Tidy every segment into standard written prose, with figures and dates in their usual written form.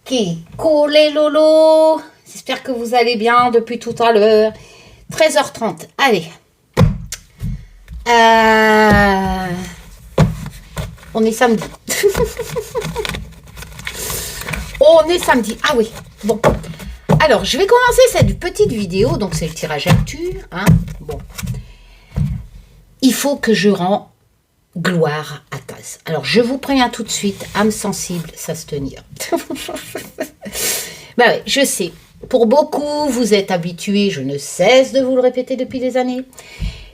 Coucou les lolos, j'espère que vous allez bien depuis tout à l'heure. 13h30, allez. On est samedi. On est samedi, ah oui, bon. Alors, je vais commencer cette petite vidéo, donc c'est le tirage actu, hein, bon. Il faut que je rends gloire à Taz. Alors, je vous préviens tout de suite, âme sensible, ça se tenir. Ben oui, je sais. Pour beaucoup, vous êtes habitués, je ne cesse de vous le répéter depuis des années,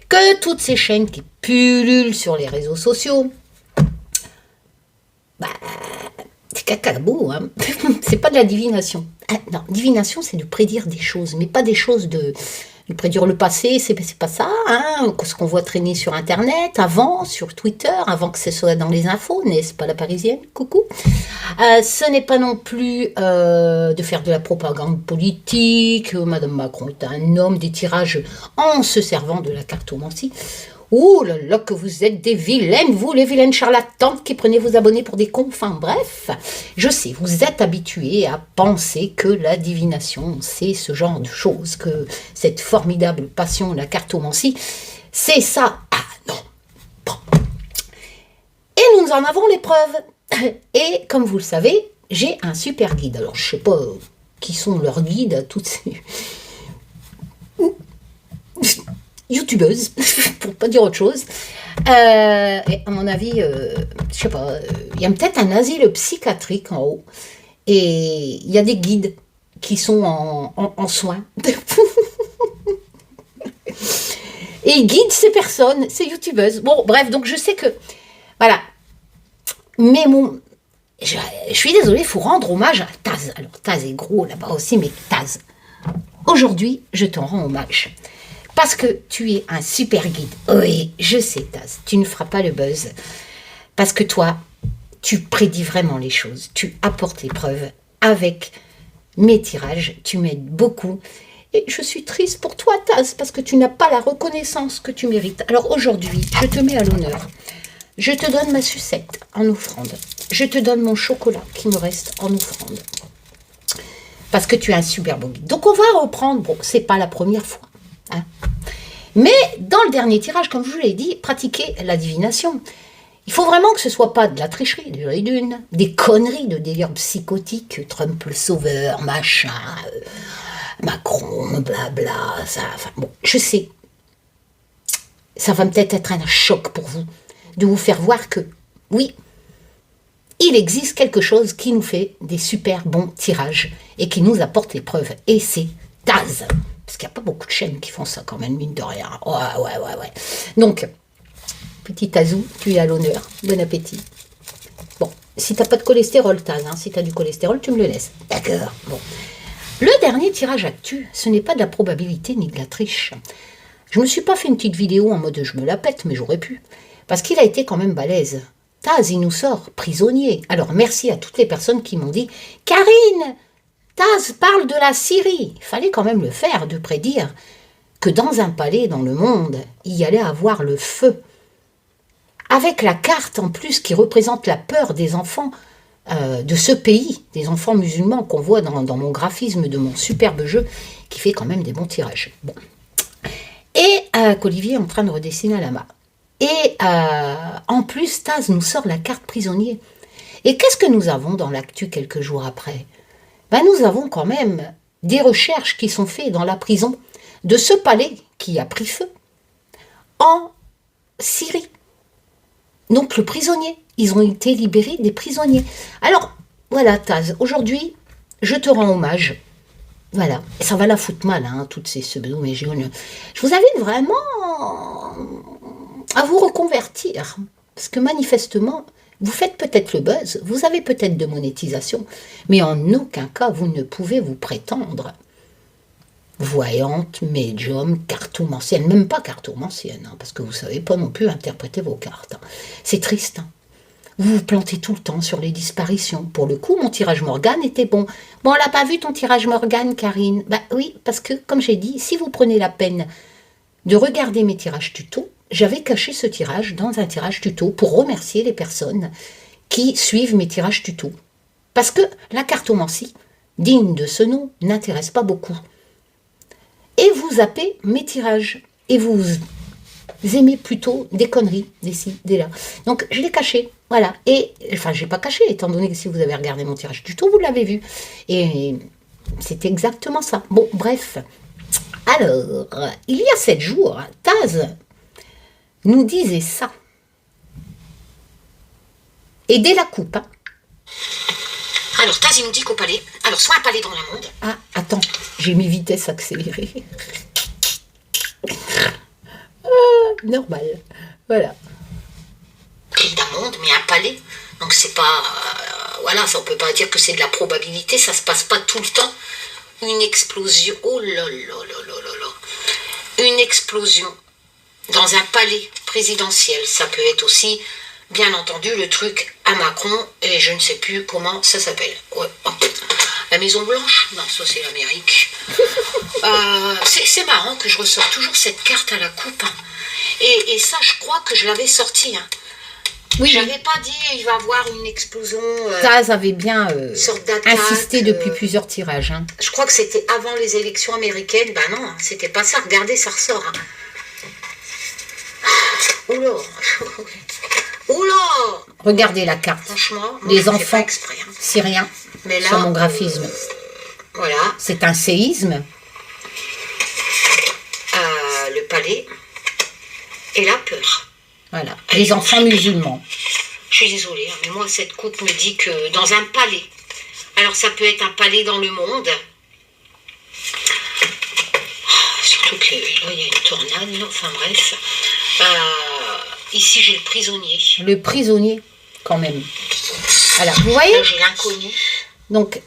que toutes ces chaînes qui pullulent sur les réseaux sociaux, bah, c'est cacabou, hein. C'est pas de la divination. Ah, non, divination, c'est de prédire des choses, mais pas des choses de prédire le passé, c'est pas ça, hein, ce qu'on voit traîner sur Internet, avant, sur Twitter, avant que ce soit dans les infos, n'est-ce pas la Parisienne, coucou. Ce n'est pas non plus de faire de la propagande politique, Madame Macron est un homme des tirages en se servant de la cartomancie. Ouh là là, que vous êtes des vilaines, vous les vilaines charlatantes qui prenez vos abonnés pour des cons. Enfin bref, je sais, vous êtes habitués à penser que la divination, c'est ce genre de choses, que cette formidable passion, la cartomancie, c'est ça. Ah non, bon. Et nous en avons les preuves. Et comme vous le savez, j'ai un super guide. Alors je sais pas qui sont leurs guides à toutes ces youtubeuses, pour pas dire autre chose. Et à mon avis, je sais pas, il y a peut-être un asile psychiatrique en haut. Et il y a des guides qui sont en soins. Et ils guident ces personnes, ces youtubeuses. Bon, bref, donc je sais que... Voilà. Mais je suis désolée, il faut rendre hommage à Taz. Alors, Taz est gros là-bas aussi, mais Taz. Aujourd'hui, je t'en rends hommage. Parce que tu es un super guide. Oui, je sais, Taz, tu ne feras pas le buzz. Parce que toi, tu prédis vraiment les choses. Tu apportes les preuves avec mes tirages. Tu m'aides beaucoup. Et je suis triste pour toi, Taz, parce que tu n'as pas la reconnaissance que tu mérites. Alors aujourd'hui, je te mets à l'honneur. Je te donne ma sucette en offrande. Je te donne mon chocolat qui me reste en offrande. Parce que tu es un super beau guide. Donc on va reprendre. Bon, c'est pas la première fois. Hein. Mais dans le dernier tirage, comme je vous l'ai dit, pratiquez la divination. Il faut vraiment que ce soit pas de la tricherie, des conneries de délire psychotique, Trump le sauveur, machin, Macron, blabla, ça, enfin bon, je sais. Ça va peut-être être un choc pour vous, de vous faire voir que, oui, il existe quelque chose qui nous fait des super bons tirages et qui nous apporte les preuves. Et c'est Taz. Parce qu'il n'y a pas beaucoup de chaînes qui font ça quand même, mine de rien. Ouais. Donc, petit Tazou, tu es à l'honneur. Bon appétit. Bon, si t'as pas de cholestérol, Taz, hein, si t'as du cholestérol, tu me le laisses. D'accord, bon. Le dernier tirage actu, ce n'est pas de la probabilité ni de la triche. Je me suis pas fait une petite vidéo en mode je me la pète, mais j'aurais pu. Parce qu'il a été quand même balèze. Taz, il nous sort prisonnier. Alors, merci à toutes les personnes qui m'ont dit « Karine !» Taz parle de la Syrie. Il fallait quand même le faire, de prédire que dans un palais dans le monde, il y allait avoir le feu. Avec la carte en plus qui représente la peur des enfants de ce pays, des enfants musulmans qu'on voit dans mon graphisme de mon superbe jeu, qui fait quand même des bons tirages. Bon. Et qu'Olivier est en train de redessiner à la main. Et en plus, Taz nous sort la carte prisonnier. Et qu'est-ce que nous avons dans l'actu quelques jours après ? Ben, nous avons quand même des recherches qui sont faites dans la prison de ce palais qui a pris feu en Syrie. Donc le prisonnier, ils ont été libérés des prisonniers. Alors, voilà Taz, aujourd'hui, je te rends hommage. Voilà, et ça va la foutre mal, hein, toutes ces pseudos, mais je vous invite vraiment à vous reconvertir. Parce que manifestement... Vous faites peut-être le buzz, vous avez peut-être de monétisation, mais en aucun cas vous ne pouvez vous prétendre voyante, médium, cartomancienne, même pas cartomancienne, hein, parce que vous ne savez pas non plus interpréter vos cartes. Hein. C'est triste. Hein. Vous vous plantez tout le temps sur les disparitions. Pour le coup, mon tirage Morgane était bon. Bon, on l'a pas vu ton tirage Morgane, Karine. Bah oui, parce que, comme j'ai dit, si vous prenez la peine de regarder mes tirages tuto, j'avais caché ce tirage dans un tirage tuto pour remercier les personnes qui suivent mes tirages tuto. Parce que la cartomancie, digne de ce nom, n'intéresse pas beaucoup. Et vous zappez mes tirages. Et vous aimez plutôt des conneries, des ci, des là. Donc, je l'ai caché. Voilà. Et, enfin, je n'ai pas caché, étant donné que si vous avez regardé mon tirage du tout, vous l'avez vu. Et c'est exactement ça. Bon, bref. Alors, il y a 7 jours, Taz nous disait ça. Et dès la coupe. Hein. Alors, Taz, il nous dit qu'au palais, alors soit un palais dans le monde. Ah, attends, j'ai mis vitesse accélérée. Normal. Voilà. D'un monde, mais un palais. Donc, c'est pas. Voilà, ça, on peut pas dire que c'est de la probabilité, ça se passe pas tout le temps. Une explosion. Oh là là là là là là. Une explosion dans un palais présidentiel. Ça peut être aussi, bien entendu, le truc à Macron, et je ne sais plus comment ça s'appelle. Ouais. Oh. La Maison Blanche? Non, ça c'est l'Amérique. C'est marrant que je ressors toujours cette carte à la coupe. Hein. Et ça, je crois que je l'avais sortie. Hein. Oui, j'avais pas dit il va y avoir une explosion. Taz avait bien insisté depuis plusieurs tirages. Hein. Je crois que c'était avant les élections américaines. Ben non, c'était pas ça. Regardez, ça ressort. Hein. Oula. Oula. Regardez la carte. Franchement, les enfants exprès, hein. syriens mais là, sur mon graphisme. Voilà. C'est un séisme. Le palais et la peur. Voilà. Les enfants musulmans. Je suis désolée, hein, mais moi, cette coupe me dit que dans un palais. Alors, ça peut être un palais dans le monde. Surtout que là, il y a une tornade. Là. Enfin, bref. Ici, j'ai le prisonnier. Le prisonnier, quand même. Voilà, vous voyez? Là, j'ai l'inconnu. Donc,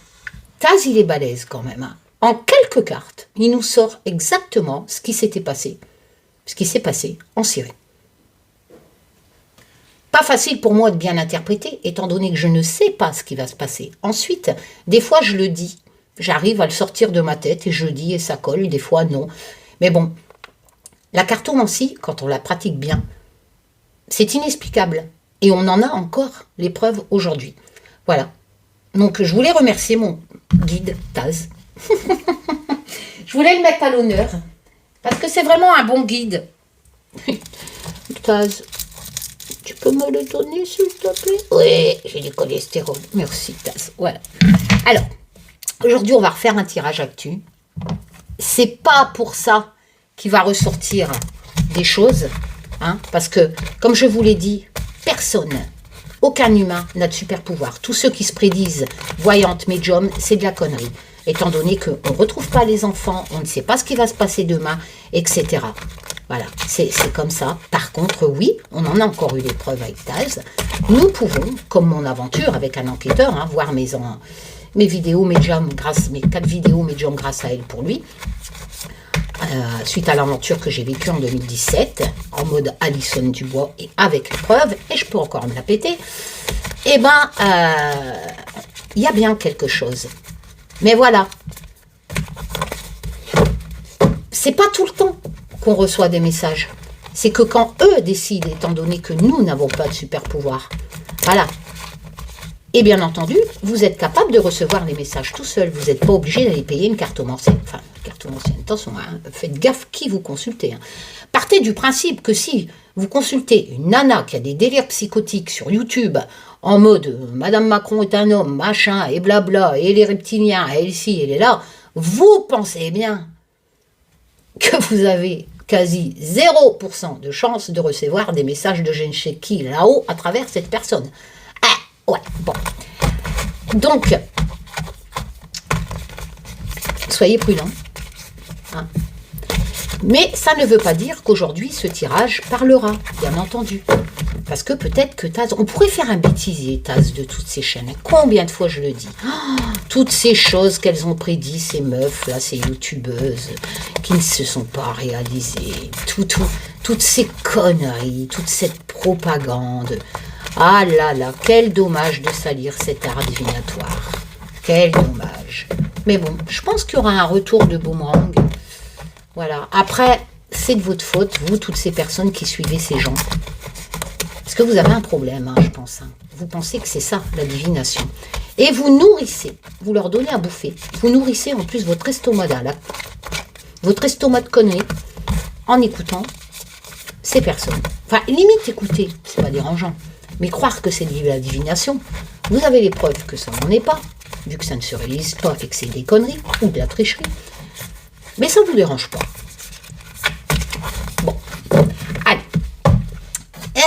Taz, il est balèze quand même. Hein. En quelques cartes, il nous sort exactement ce qui s'était passé. Ce qui s'est passé en Syrie. Pas facile pour moi de bien interpréter, étant donné que je ne sais pas ce qui va se passer. Ensuite, des fois, je le dis. J'arrive à le sortir de ma tête et je dis et ça colle. Des fois, non. Mais bon, la cartomancie, quand on la pratique bien, c'est inexplicable. Et on en a encore les preuves aujourd'hui. Voilà. Donc, je voulais remercier mon guide, Taz. Je voulais le mettre à l'honneur. Parce que c'est vraiment un bon guide. Taz, tu peux me le donner, s'il te plaît? Oui, j'ai du cholestérol. Merci, Taz. Voilà. Alors, aujourd'hui, on va refaire un tirage actu. C'est pas pour ça qu'il va ressortir des choses. Hein, parce que, comme je vous l'ai dit, personne, aucun humain n'a de super pouvoir. Tous ceux qui se prédisent voyantes, médiums, c'est de la connerie. Étant donné qu'on ne retrouve pas les enfants, on ne sait pas ce qui va se passer demain, etc. Voilà, c'est comme ça. Par contre, oui, on en a encore eu des preuves avec Taz. Nous pouvons, comme mon aventure avec un enquêteur, hein, voir mes vidéos médiums, mes 4 vidéos médiums grâce à elle pour lui. Suite à l'aventure que j'ai vécue en 2017, en mode Alison Dubois et avec preuve, et je peux encore me la péter, eh ben, il y a bien quelque chose. Mais voilà, c'est pas tout le temps qu'on reçoit des messages. C'est que quand eux décident, étant donné que nous n'avons pas de super pouvoir, voilà. Et bien entendu, vous êtes capable de recevoir les messages tout seul. Vous n'êtes pas obligé d'aller payer une cartomancienne. Enfin, cartomancienne, attention, hein, faites gaffe qui vous consultez. Hein. Partez du principe que si vous consultez une nana qui a des délires psychotiques sur YouTube, en mode Madame Macron est un homme, machin, et blabla, et les reptiliens, et elle ci, elle est là, vous pensez bien que vous avez quasi 0% de chance de recevoir des messages de je ne sais qui là-haut à travers cette personne. Ouais, bon. Donc, soyez prudents. Hein. Mais ça ne veut pas dire qu'aujourd'hui, ce tirage parlera, bien entendu. Parce que peut-être que Taz... On pourrait faire un bêtisier, Taz, de toutes ces chaînes. Combien de fois je le dis? Toutes ces choses qu'elles ont prédit, ces meufs, là, ces youtubeuses, qui ne se sont pas réalisées. Toutes ces conneries, toute cette propagande... Ah là là, quel dommage de salir cet art divinatoire. Quel dommage. Mais bon, je pense qu'il y aura un retour de boomerang. Voilà. Après, c'est de votre faute, vous, toutes ces personnes qui suivez ces gens. Parce que vous avez un problème, hein, je pense. Hein. Vous pensez que c'est ça, la divination. Et vous nourrissez, vous leur donnez à bouffer. Vous nourrissez en plus votre estomac là, votre estomac de conneries, en écoutant ces personnes. Enfin, limite écouter, c'est pas dérangeant. Mais croire que c'est de la divination, vous avez les preuves que ça n'en est pas, vu que ça ne se réalise pas et que c'est des conneries ou de la tricherie. Mais ça ne vous dérange pas. Bon, allez.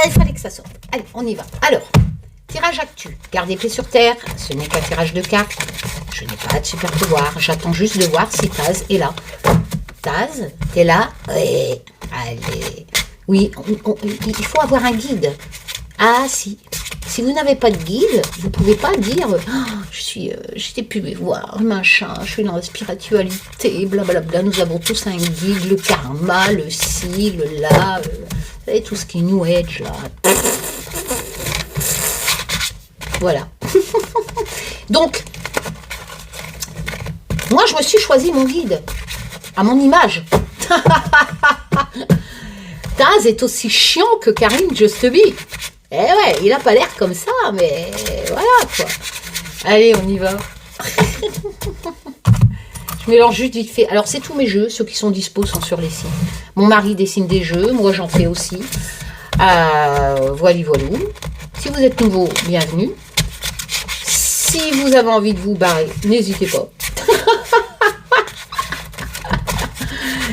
Il fallait que ça sorte. Allez, on y va. Alors, tirage actu. Gardez pied sur terre. Ce n'est qu'un tirage de cartes. Je n'ai pas de super pouvoir. J'attends juste de voir si Taz est là. Taz, t'es là? Oui. Allez. Oui, il faut avoir un guide. Ah, si. Si vous n'avez pas de guide, vous ne pouvez pas dire j'étais plus voir, machin, je suis dans la spiritualité, blablabla. Nous avons tous un guide, le karma, le ci, le là, vous savez, tout ce qui est New Age, là. Voilà. Donc, moi, je me suis choisi mon guide, à mon image. Taz est aussi chiant que Karine Just Be. Eh ouais, il n'a pas l'air comme ça, mais voilà quoi. Allez, on y va. Je mélange juste vite fait. Alors, c'est tous mes jeux, ceux qui sont dispo sont sur les sites. Mon mari dessine des jeux, moi j'en fais aussi. Voilà. Si vous êtes nouveau, bienvenue. Si vous avez envie de vous barrer, n'hésitez pas.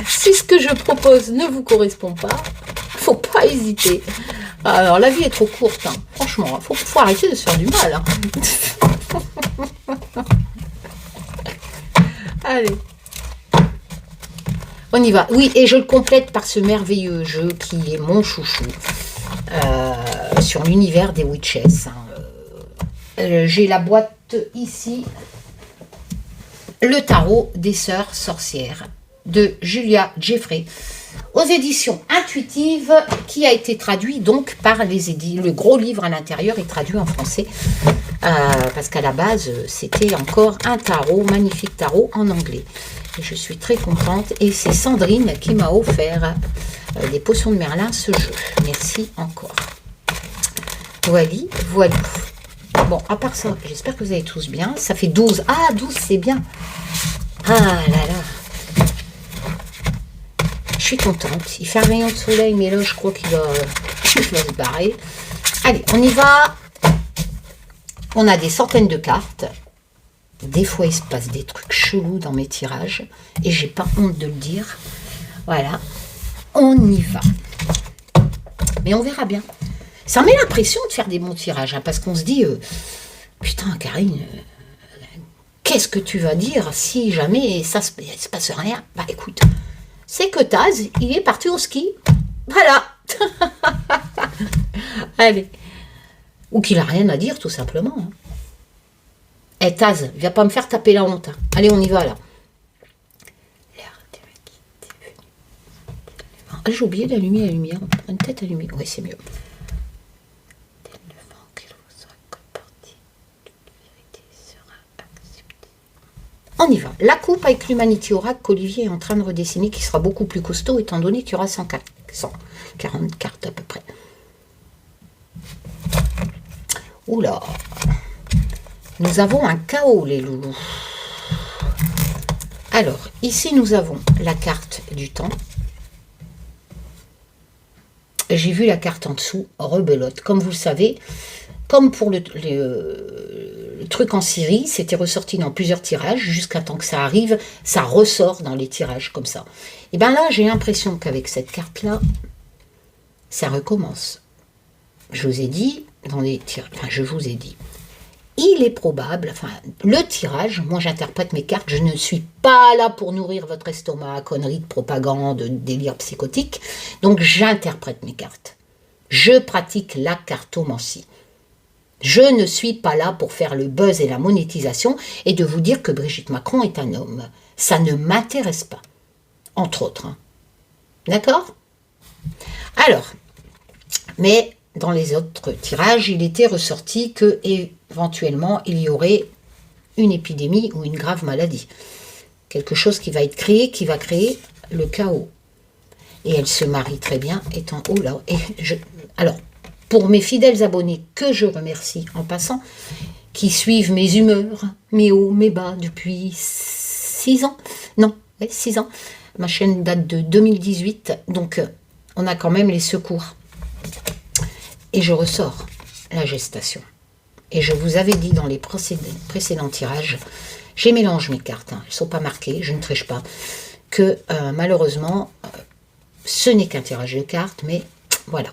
Si ce que je propose ne vous correspond pas, faut pas hésiter. Alors, la vie est trop courte, hein. Franchement, faut arrêter de se faire du mal. Hein. Allez. On y va. Oui, et je le complète par ce merveilleux jeu qui est mon chouchou sur l'univers des witches. Hein. J'ai la boîte ici. Le tarot des sœurs sorcières de Julia Jeffrey. Aux éditions intuitives, qui a été traduit donc par les éditions. Le gros livre à l'intérieur est traduit en français, parce qu'à la base, c'était encore un tarot, magnifique tarot en anglais. Et je suis très contente, et c'est Sandrine qui m'a offert les potions de Merlin, ce jeu. Merci encore. Voilà. Bon, à part ça, j'espère que vous allez tous bien. Ça fait 12. Ah, 12, c'est bien. Ah là là. Je suis contente. Il fait un rayon de soleil, mais là, je crois qu'il va se barrer. Allez, on y va. On a des centaines de cartes. Des fois, il se passe des trucs chelous dans mes tirages. Et j'ai pas honte de le dire. Voilà. On y va. Mais on verra bien. Ça met l'impression de faire des bons tirages. Hein, parce qu'on se dit, putain, Karine, qu'est-ce que tu vas dire si jamais ça se passe rien? Bah écoute... C'est que Taz, il est parti au ski. Voilà. Allez. Ou qu'il n'a rien à dire, tout simplement. Hein. Eh, Taz, viens pas me faire taper la honte. Hein. Allez, on y va, là. Ah, j'ai oublié d'allumer la lumière. On prend une tête allumée. Oui, c'est mieux. On y va. La coupe avec l'Humanity Oracle qu'Olivier est en train de redessiner, qui sera beaucoup plus costaud, étant donné qu'il y aura 140 cartes à peu près. Oula. Nous avons un chaos, les loulous. Alors, ici, nous avons la carte du temps. J'ai vu la carte en dessous, rebelote. Comme vous le savez, comme pour le truc en Syrie, c'était ressorti dans plusieurs tirages, jusqu'à temps que ça arrive, ça ressort dans les tirages comme ça. Et bien là, j'ai l'impression qu'avec cette carte-là, ça recommence. Je vous ai dit, je vous ai dit, il est probable, le tirage, moi j'interprète mes cartes, je ne suis pas là pour nourrir votre estomac à conneries de propagande, de délire psychotique, donc j'interprète mes cartes. Je pratique la cartomancie. Je ne suis pas là pour faire le buzz et la monétisation et de vous dire que Brigitte Macron est un homme. Ça ne m'intéresse pas. Entre autres. Hein. D'accord? Alors, mais dans les autres tirages, il était ressorti que éventuellement il y aurait une épidémie ou une grave maladie. Quelque chose qui va être créé, qui va créer le chaos. Et elle se marie très bien, étant haut là. Alors, Pour mes fidèles abonnés, que je remercie en passant, qui suivent mes humeurs, mes hauts, mes bas depuis 6 ans. Non, ouais, 6 ans. Ma chaîne date de 2018, donc on a quand même les secours. Et je ressors la gestation. Et je vous avais dit dans les précédents tirages, j'ai mélangé mes cartes, hein, elles ne sont pas marquées, je ne triche pas, que malheureusement, ce n'est qu'un tirage de cartes, mais voilà.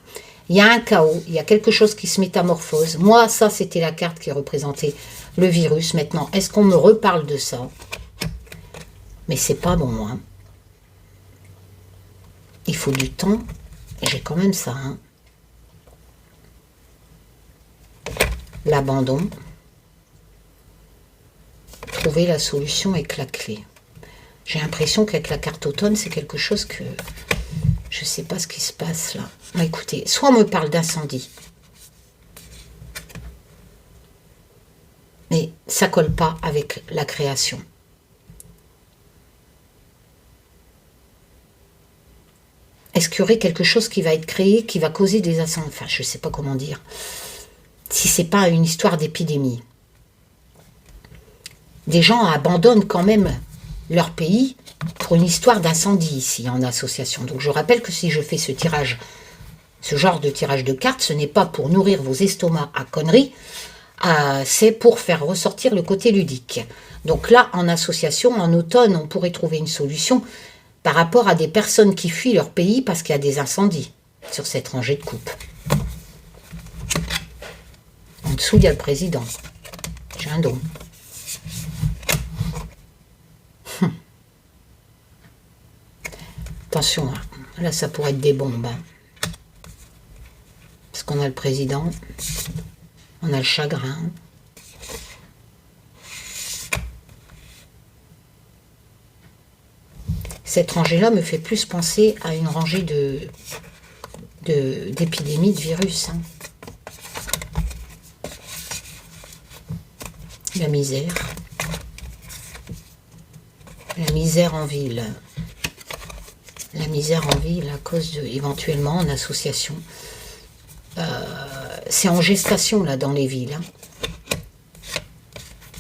Il y a un chaos, il y a quelque chose qui se métamorphose. Moi, ça, c'était la carte qui représentait le virus. Maintenant, est-ce qu'on me reparle de ça? Mais c'est pas bon, hein. Il faut du temps. J'ai quand même ça, hein. L'abandon. Trouver la solution avec la clé. J'ai l'impression qu'avec la carte automne, c'est quelque chose que... Je ne sais pas ce qui se passe là. Bah, écoutez, soit on me parle d'incendie, mais ça colle pas avec la création. Est-ce qu'il y aurait quelque chose qui va être créé, qui va causer des incendies? Enfin, je ne sais pas comment dire. Si ce n'est pas une histoire d'épidémie. Des gens abandonnent quand même leur pays pour une histoire d'incendie ici en association. Donc je rappelle que si je fais ce tirage, ce genre de tirage de cartes, ce n'est pas pour nourrir vos estomacs à conneries, c'est pour faire ressortir le côté ludique. Donc là, en association, en automne, on pourrait trouver une solution par rapport à des personnes qui fuient leur pays parce qu'il y a des incendies sur cette rangée de coupe. En dessous, il y a le président. J'ai un don. Attention, hein. Là, ça pourrait être des bombes. Hein. Parce qu'on a le président, on a le chagrin. Cette rangée-là me fait plus penser à une rangée d'épidémies de virus. Hein. La misère. La misère en ville. La misère en ville à cause de, éventuellement en association. C'est en gestation là dans les villes. Hein.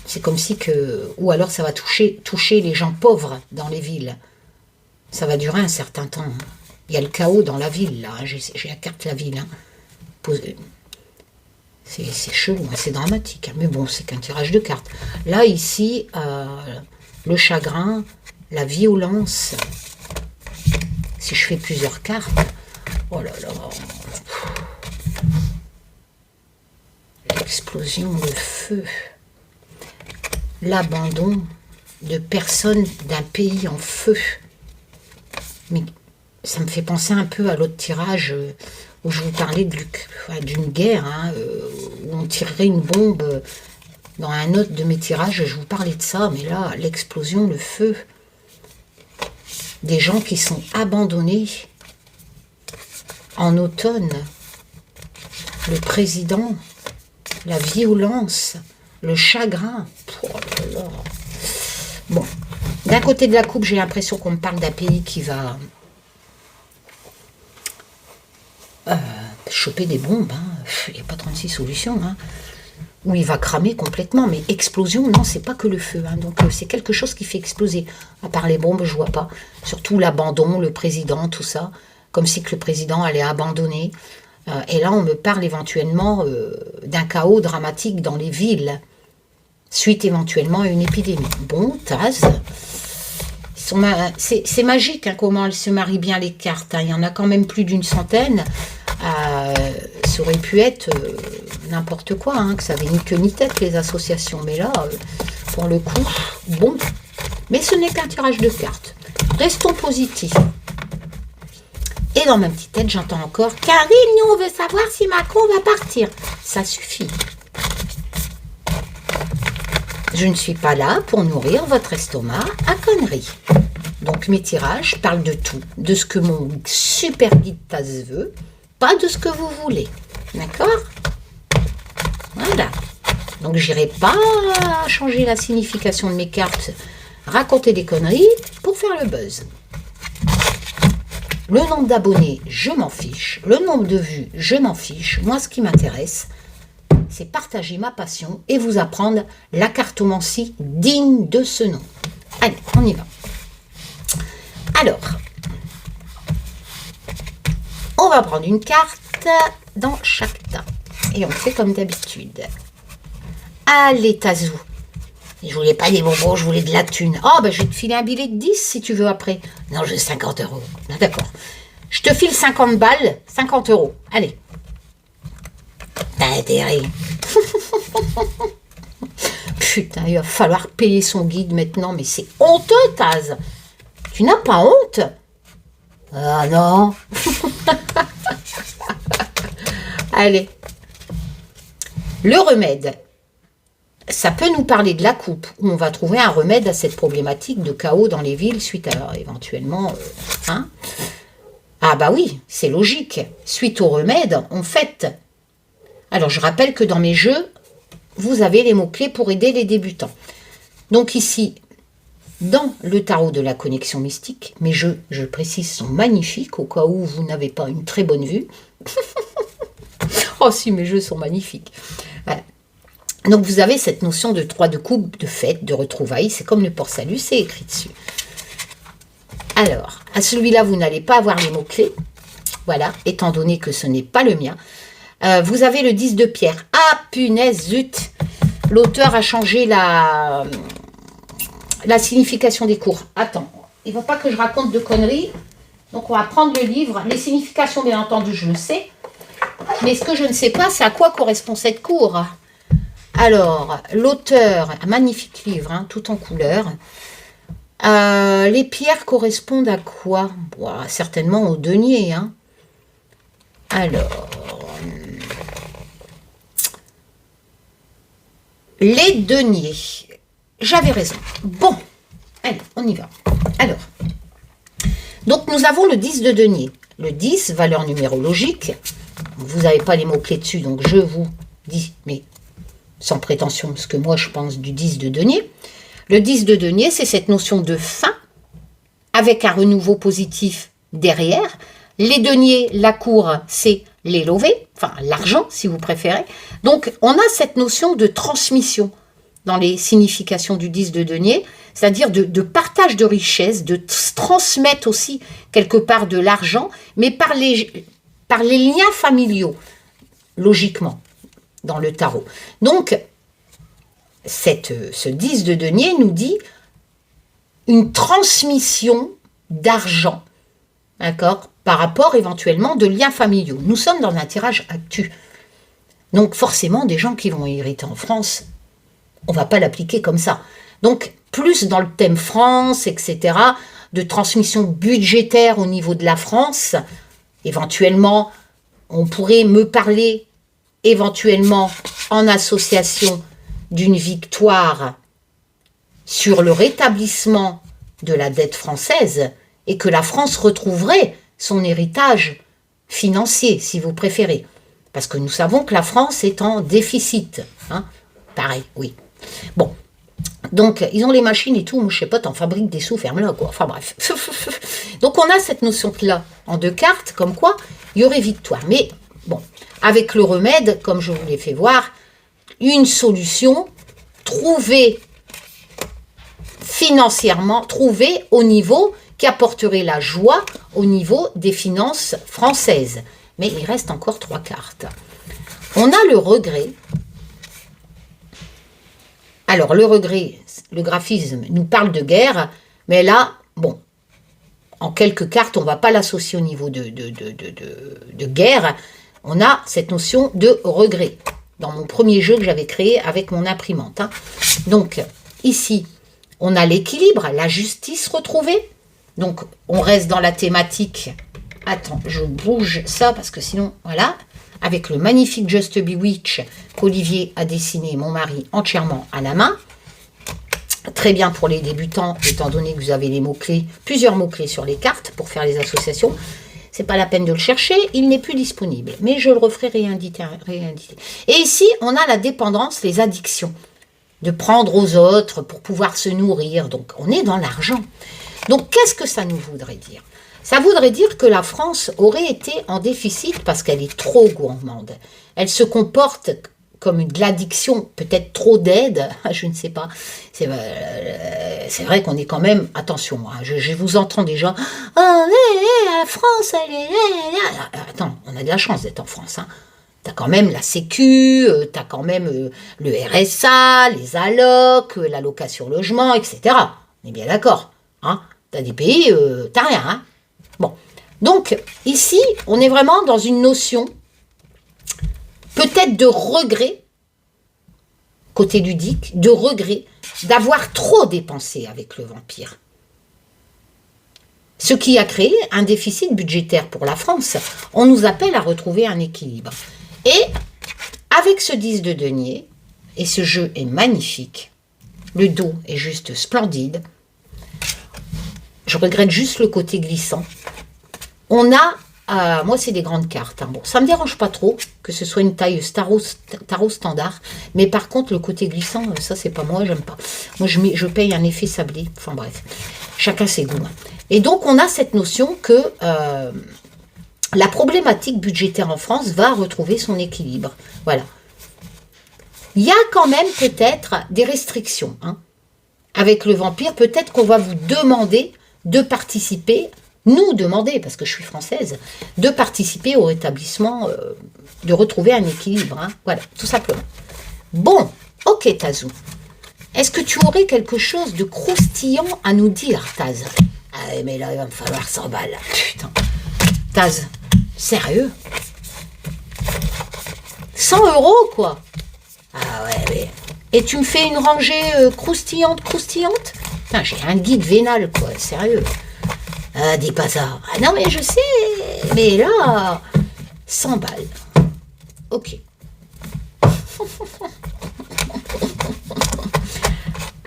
C'est comme si que... Ou alors ça va toucher les gens pauvres dans les villes. Ça va durer un certain temps. Hein. Il y a le chaos dans la ville là. J'ai la carte de la ville. Hein. C'est chelou, hein, c'est dramatique. Hein. Mais bon, c'est qu'un tirage de cartes. Là ici, le chagrin, la violence... Si je fais plusieurs cartes, oh là là, l'explosion, le feu, l'abandon de personnes d'un pays en feu. Mais ça me fait penser un peu à l'autre tirage où je vous parlais d'une guerre, hein, où on tirerait une bombe dans un autre de mes tirages, je vous parlais de ça, mais là, l'explosion, le feu... Des gens qui sont abandonnés en automne. Le président, la violence, le chagrin. Oh là là. Bon, d'un côté de la coupe, j'ai l'impression qu'on me parle d'un pays qui va choper des bombes. Hein. Il n'y a pas 36 solutions. Hein. Où il va cramer complètement, mais explosion, non, c'est pas que le feu. Hein. Donc c'est quelque chose qui fait exploser. À part les bombes, je vois pas. Surtout l'abandon, le président, tout ça. Comme si que le président allait abandonner. Et là, on me parle éventuellement d'un chaos dramatique dans les villes. Suite éventuellement à une épidémie. Bon, Taz, c'est magique hein, comment elles se marient bien les cartes. Hein. Il y en a quand même plus d'une centaine. Ça aurait pu être n'importe quoi, hein, que ça avait ni queue ni tête les associations, mais là, pour le coup, bon, mais ce n'est qu'un tirage de cartes. Restons positifs. Et dans ma petite tête, j'entends encore, Karine, nous on veut savoir si Macron va partir. Ça suffit. Je ne suis pas là pour nourrir votre estomac à conneries. Donc mes tirages parlent de tout, de ce que mon super guide Taz veut, pas de ce que vous voulez. D'accord? Voilà. Donc j'irai pas changer la signification de mes cartes, raconter des conneries pour faire le buzz. Le nombre d'abonnés, je m'en fiche. Le nombre de vues, je m'en fiche. Moi, ce qui m'intéresse, c'est partager ma passion et vous apprendre la cartomancie digne de ce nom. Allez, on y va. Alors, on va prendre une carte dans chaque tas. Et on fait comme d'habitude. Allez, Tazou. Je voulais pas des bonbons, je voulais de la thune. Oh, ben je vais te filer un billet de 10 si tu veux après. Non, j'ai 50 €. Ah, d'accord. Je te file 50 balles, 50 €. Allez. T'as intérêt. Putain, il va falloir payer son guide maintenant, mais c'est honteux, Taz. Tu n'as pas honte? Ah non. Allez. Le remède. Ça peut nous parler de la coupe, où on va trouver un remède à cette problématique de chaos dans les villes suite à éventuellement... hein. Ah bah oui, c'est logique. Suite au remède, on fête. Alors je rappelle que dans mes jeux, vous avez les mots-clés pour aider les débutants. Donc ici, dans le tarot de la connexion mystique, mes jeux, je précise, sont magnifiques, au cas où vous n'avez pas une très bonne vue. Oh si, mes jeux sont magnifiques. Voilà. Donc vous avez cette notion de 3 de coupe, de fête, de retrouvailles, c'est comme le port-salut, c'est écrit dessus. Alors, à celui-là, vous n'allez pas avoir les mots-clés, voilà, étant donné que ce n'est pas le mien. Vous avez le 10 de pierre. Ah, punaise, zut! L'auteur a changé la signification des cours. Attends, il ne faut pas que je raconte de conneries, donc on va prendre le livre. Les significations, bien entendu, je le sais, mais ce que je ne sais pas, c'est à quoi correspond cette cour. Alors, l'auteur, un magnifique livre, hein, tout en couleur. Les pierres correspondent à quoi? Bon, certainement au denier. Hein. Alors, les deniers. J'avais raison. Bon, allez, on y va. Alors, donc nous avons le 10 de denier. Le 10, valeur numérologique. Vous n'avez pas les mots-clés dessus, donc je vous dis, mais sans prétention, ce que moi je pense du 10 de denier. Le 10 de denier, c'est cette notion de fin, avec un renouveau positif derrière. Les deniers, la cour, c'est les lovés, enfin l'argent si vous préférez. Donc on a cette notion de transmission dans les significations du 10 de denier, c'est-à-dire de partage de richesse, de transmettre aussi quelque part de l'argent, mais par les liens familiaux, logiquement, dans le tarot. Donc, ce 10 de denier nous dit une transmission d'argent, d'accord, par rapport éventuellement de liens familiaux. Nous sommes dans un tirage actu. Donc forcément, des gens qui vont hériter en France, on ne va pas l'appliquer comme ça. Donc, plus dans le thème France, etc., de transmission budgétaire au niveau de la France, éventuellement, on pourrait me parler éventuellement en association d'une victoire sur le rétablissement de la dette française et que la France retrouverait son héritage financier, si vous préférez. Parce que nous savons que la France est en déficit. Hein, pareil, oui. Bon, donc ils ont les machines et tout, moi je sais pas, t'en fabriques des sous, ferme-la quoi. Enfin bref. Donc on a cette notion-là en 2 cartes, comme quoi il y aurait victoire. Mais bon, avec le remède, comme je vous l'ai fait voir, une solution trouvée financièrement, trouvée au niveau qui apporterait la joie au niveau des finances françaises. Mais il reste encore 3 cartes. On a le regret. Alors, le regret, le graphisme nous parle de guerre, mais là, bon, en quelques cartes, on ne va pas l'associer au niveau de guerre. On a cette notion de regret dans mon premier jeu que j'avais créé avec mon imprimante. Hein. Donc, ici, on a l'équilibre, la justice retrouvée. Donc, on reste dans la thématique. Attends, je bouge ça parce que sinon, voilà. Avec le magnifique Just Bewitch qu'Olivier a dessiné, mon mari, entièrement à la main. Très bien pour les débutants, étant donné que vous avez les mots-clés, plusieurs mots-clés sur les cartes pour faire les associations. C'est pas la peine de le chercher, il n'est plus disponible. Mais je le referai rééditer. Et ici, on a la dépendance, les addictions. De prendre aux autres pour pouvoir se nourrir. Donc, on est dans l'argent. Donc, qu'est-ce que ça nous voudrait dire? Ça voudrait dire que la France aurait été en déficit parce qu'elle est trop gourmande. Elle se comporte comme de l'addiction, peut-être trop d'aide, je ne sais pas. C'est vrai qu'on est quand même, attention, hein, je vous entends déjà, oh, la France, elle est... Attends, on a de la chance d'être en France, hein. T'as quand même la Sécu, t'as quand même le RSA, les allocs, l'allocation logement, etc. On est bien d'accord, hein. T'as des pays, t'as rien, hein. Bon, donc ici, on est vraiment dans une notion peut-être de regret, côté ludique, de regret d'avoir trop dépensé avec le vampire. Ce qui a créé un déficit budgétaire pour la France. On nous appelle à retrouver un équilibre. Et avec ce 10 de denier, et ce jeu est magnifique, le dos est juste splendide, je regrette juste le côté glissant. On a, moi c'est des grandes cartes, hein. Bon, ça me dérange pas trop que ce soit une taille tarot standard, mais par contre le côté glissant, ça c'est pas moi, j'aime pas. Moi je paye un effet sablé, enfin bref, chacun ses goûts. Et donc on a cette notion que la problématique budgétaire en France va retrouver son équilibre. Voilà. Il y a quand même peut-être des restrictions, hein. Avec le vampire, peut-être qu'on va vous demander de participer, nous demander, parce que je suis française, de participer au rétablissement, de retrouver un équilibre, hein. Voilà, tout simplement. Bon, ok Tazou. Est-ce que tu aurais quelque chose de croustillant à nous dire, Taz? Ah mais là, il va me falloir 100 balles. Putain. Taz, sérieux? 100 € quoi? Ah ouais, mais... Et tu me fais une rangée croustillante? Putain, j'ai un guide vénal, quoi, sérieux. Ah, dis pas ça. Ah non, mais je sais, mais là, 100 balles. Ok.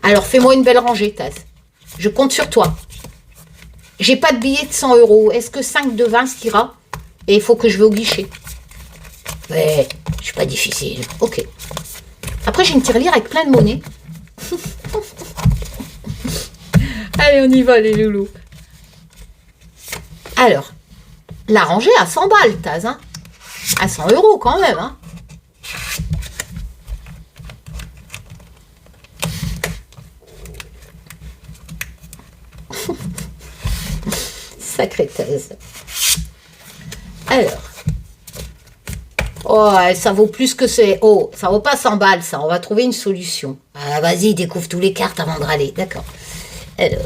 Alors, fais-moi une belle rangée, Taz. Je compte sur toi. J'ai pas de billets de 100 €. Est-ce que 5 de 20 ira? Et il faut que je vais au guichet. Ouais, je suis pas difficile. Ok. Après, j'ai une tirelire avec plein de monnaie. Allez, on y va, les loulous. Alors, la rangée à 100 balles, Taz, hein. À 100 € quand même, hein. Sacré Taz. Alors. Oh, ça vaut plus que c'est. Oh, ça vaut pas 100 balles, ça. On va trouver une solution. Ah, vas-y, découvre tous les cartes avant de râler. D'accord. Alors.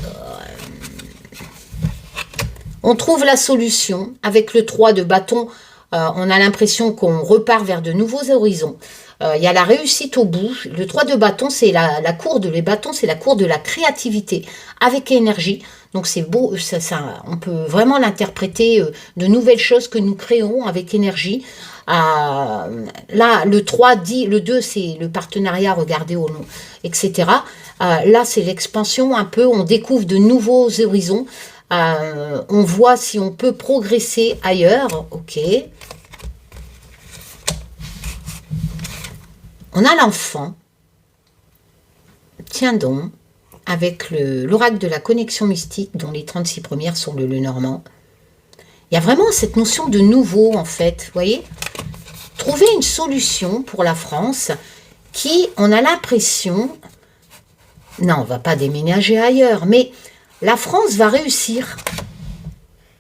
On trouve la solution avec le 3 de bâton. On a l'impression qu'on repart vers de nouveaux horizons. Il y a la réussite au bout. Le 3 de bâton, c'est la cour de les bâtons, c'est la cour de la créativité avec énergie. Donc c'est beau, on peut vraiment l'interpréter de nouvelles choses que nous créons avec énergie. Là, le 3 dit, le 2 c'est le partenariat, regardez au nom, etc. Là c'est l'expansion un peu, on découvre de nouveaux horizons. On voit si on peut progresser ailleurs. Ok. On a l'enfant. Tiens donc. Avec l'oracle de la connexion mystique, dont les 36 premières sont le Lenormand. Il y a vraiment cette notion de nouveau, en fait. Vous voyez? Trouver une solution pour la France qui, on a l'impression... Non, on ne va pas déménager ailleurs, mais... La France va réussir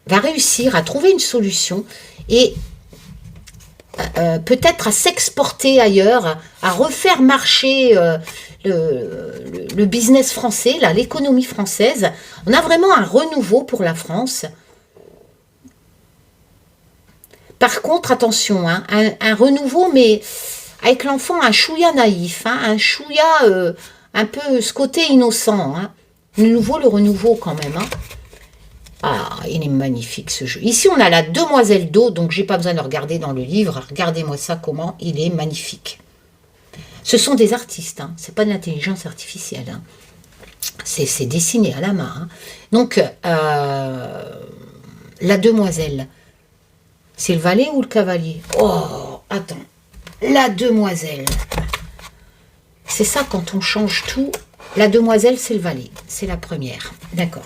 à trouver une solution et peut-être à s'exporter ailleurs, à refaire marcher le business français, l'économie française. On a vraiment un renouveau pour la France. Par contre, attention, hein, un renouveau, mais avec l'enfant un chouïa naïf, hein, un chouïa un peu ce côté innocent, hein. Le renouveau quand même. Hein. Ah, il est magnifique ce jeu. Ici, on a la demoiselle d'eau, donc j'ai pas besoin de regarder dans le livre. Regardez-moi ça, comment il est magnifique. Ce sont des artistes, hein. C'est pas de l'intelligence artificielle. Hein. C'est dessiné à la main. Hein. Donc, la demoiselle, c'est le valet ou le cavalier? Oh, attends. La demoiselle. C'est ça quand on change tout. La demoiselle, c'est le valet. C'est la première. D'accord.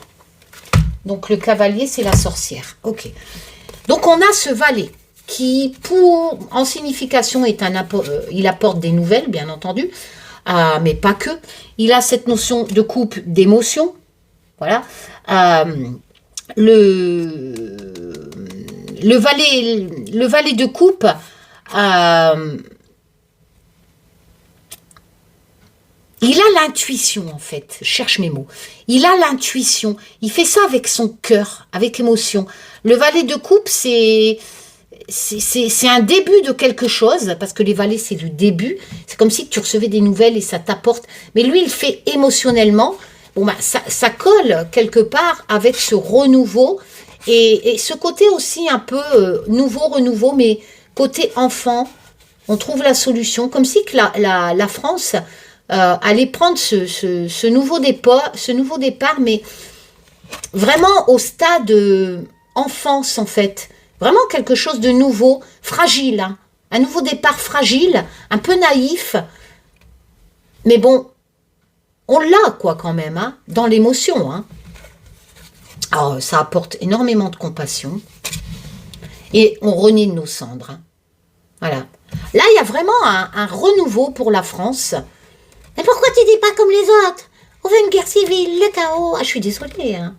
Donc le cavalier, c'est la sorcière. Ok. Donc on a ce valet qui, en signification, il apporte des nouvelles, bien entendu, mais pas que. Il a cette notion de coupe d'émotion. Voilà. Le valet de coupe, il a l'intuition, en fait. Je cherche mes mots. Il a l'intuition. Il fait ça avec son cœur, avec émotion. Le valet de coupe, c'est un début de quelque chose, parce que les valets, c'est le début. C'est comme si tu recevais des nouvelles et ça t'apporte. Mais lui, il fait émotionnellement. Bon, bah, ça colle quelque part avec ce renouveau et ce côté aussi un peu renouveau, mais côté enfant. On trouve la solution, comme si que la France allait prendre ce nouveau départ, mais vraiment au stade enfance, en fait. Vraiment quelque chose de nouveau, fragile. Hein. Un nouveau départ fragile, un peu naïf. Mais bon, on l'a, quoi, quand même, hein, dans l'émotion. Hein. Alors, ça apporte énormément de compassion. Et on renaît de nos cendres. Hein. Voilà. Là, il y a vraiment un renouveau pour la France. Mais pourquoi tu dis pas comme les autres? On veut une guerre civile, le chaos. Ah, je suis désolée. Hein.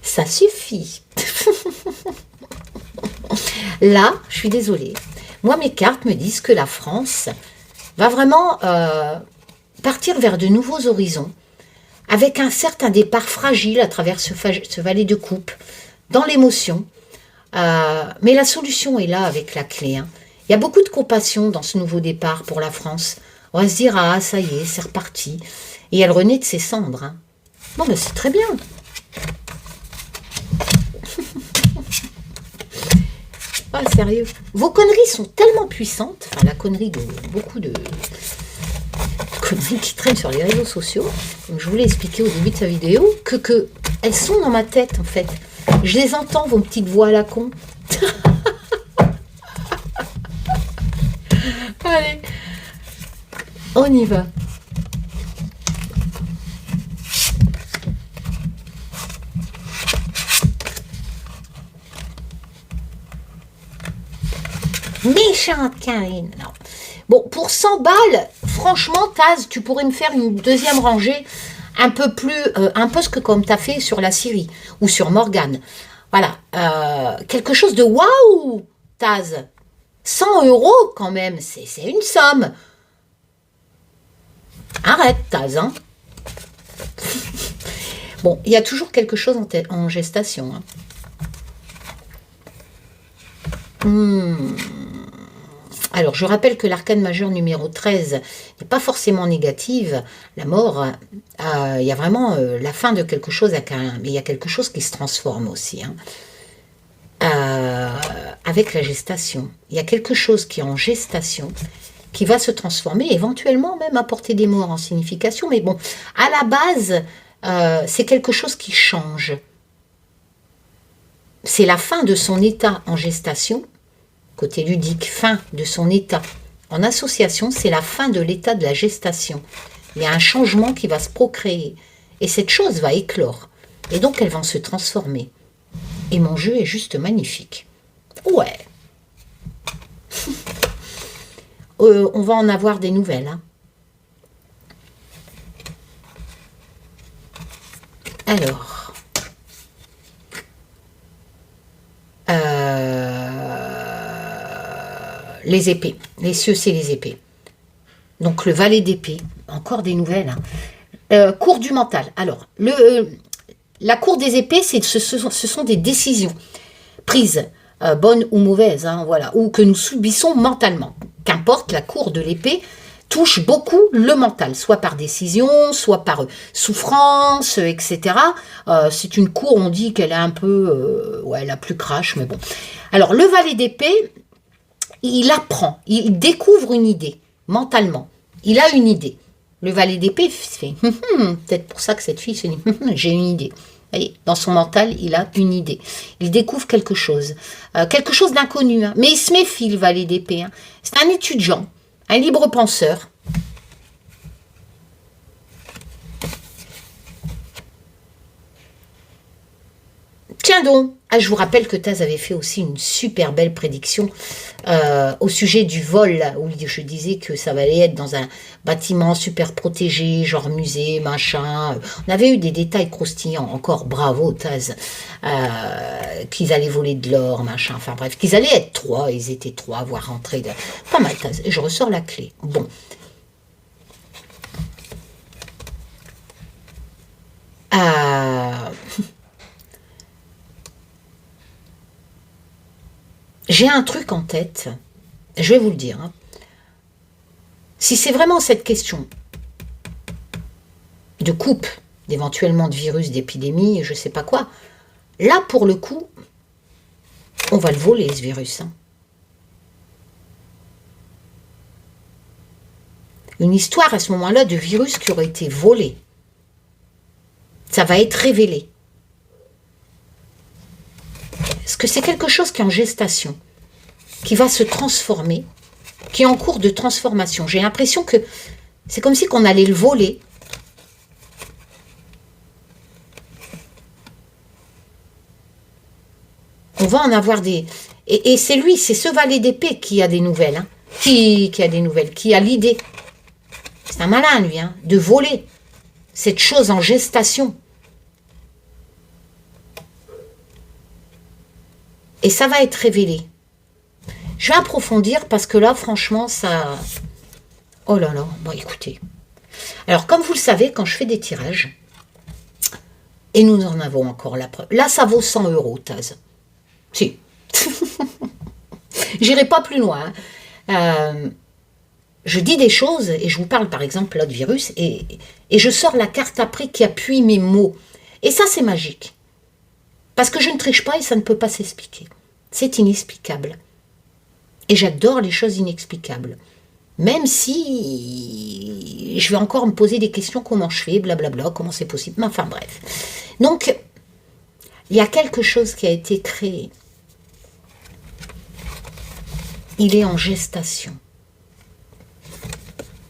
Ça suffit. Là, je suis désolée. Moi, mes cartes me disent que la France va vraiment partir vers de nouveaux horizons, avec un certain départ fragile à travers ce valet de coupe, dans l'émotion. Mais la solution est là avec la clé. Hein. Il y a beaucoup de compassion dans ce nouveau départ pour la France. On va se dire, ah, ça y est, c'est reparti. Et elle renaît de ses cendres. Hein. Bon, ben c'est très bien. Ah, sérieux. Vos conneries sont tellement puissantes, enfin la connerie de beaucoup de conneries qui traînent sur les réseaux sociaux, comme je vous l'ai expliqué au début de sa vidéo, que elles sont dans ma tête en fait. Je les entends, vos petites voix à la con. Allez, on y va. Méchante Karine. Non. Bon, pour 100 balles, franchement, Taz, tu pourrais me faire une deuxième rangée un peu ce que comme tu as fait sur la Syrie ou sur Morgane. Voilà. Quelque chose de waouh, Taz. 100 € quand même, c'est une somme. Arrête, Taz. Hein. Bon, il y a toujours quelque chose en gestation. Hein. Alors, je rappelle que l'arcane majeur numéro 13 n'est pas forcément négative. La mort, il y a vraiment la fin de quelque chose, mais il y a quelque chose qui se transforme aussi. Hein. Avec la gestation. Il y a quelque chose qui est en gestation, qui va se transformer, éventuellement même apporter des morts en signification. Mais bon, à la base, c'est quelque chose qui change. C'est la fin de son état en gestation, côté ludique, fin de son état. En association, c'est la fin de l'état de la gestation. Il y a un changement qui va se procréer. Et cette chose va éclore. Et donc, elle va se transformer. Et mon jeu est juste magnifique. Ouais. On va en avoir des nouvelles. Hein. Alors. Les épées. Les cieux, c'est les épées. Donc, le valet d'épée. Encore des nouvelles. Hein. Cour du mental. Alors, la cour des épées, ce sont des décisions prises, bonnes ou mauvaises, hein, voilà, ou que nous subissons mentalement. Qu'importe, la cour de l'épée touche beaucoup le mental, soit par décision, soit par souffrance, etc. C'est une cour, on dit qu'elle est un peu, ouais, la plus crache, mais bon. Alors, le valet d'épée, il apprend, il découvre une idée, mentalement. Il a une idée. Le valet d'épée fait, peut-être pour ça que cette fille se dit, j'ai une idée. Voyez, dans son mental, il a une idée. Il découvre quelque chose d'inconnu. Hein. Mais il se méfie, le valet d'épée. Hein. C'est un étudiant, un libre penseur. Tiens donc, je vous rappelle que Taz avait fait aussi une super belle prédiction au sujet du vol, où je disais que ça allait être dans un bâtiment super protégé, genre musée, machin. On avait eu des détails croustillants, encore bravo Taz, qu'ils allaient voler de l'or, machin, enfin bref, qu'ils allaient être 3, ils étaient 3, voire rentrer de... Pas mal Taz, et je ressors la clé. Bon. J'ai un truc en tête, je vais vous le dire. Hein. Si c'est vraiment cette question de coupe, d'éventuellement de virus, d'épidémie, je ne sais pas quoi, là, pour le coup, on va le voler, ce virus. Hein. Une histoire, à ce moment-là, de virus qui aurait été volé. Ça va être révélé. Est-ce que c'est quelque chose qui est en gestation, qui va se transformer, qui est en cours de transformation? J'ai l'impression que c'est comme si qu'on allait le voler. On va en avoir des... Et c'est lui, c'est ce valet d'épée qui a des nouvelles. Hein, qui a des nouvelles, qui a l'idée. C'est un malin, lui, hein, de voler cette chose en gestation. Et ça va être révélé. Je vais approfondir parce que là, franchement, ça... Oh là là, bon, écoutez. Alors, comme vous le savez, quand je fais des tirages, et nous en avons encore la preuve, là, ça vaut 100 € Taz. Si. J'irai pas plus loin. Je dis des choses, et je vous parle, par exemple, là, de virus, et je sors la carte après qui appuie mes mots. Et ça, c'est magique. Parce que je ne triche pas et ça ne peut pas s'expliquer. C'est inexplicable. Et j'adore les choses inexplicables. Même si je vais encore me poser des questions, comment je fais, blablabla, comment c'est possible. Mais enfin bref. Donc, il y a quelque chose qui a été créé. Il est en gestation.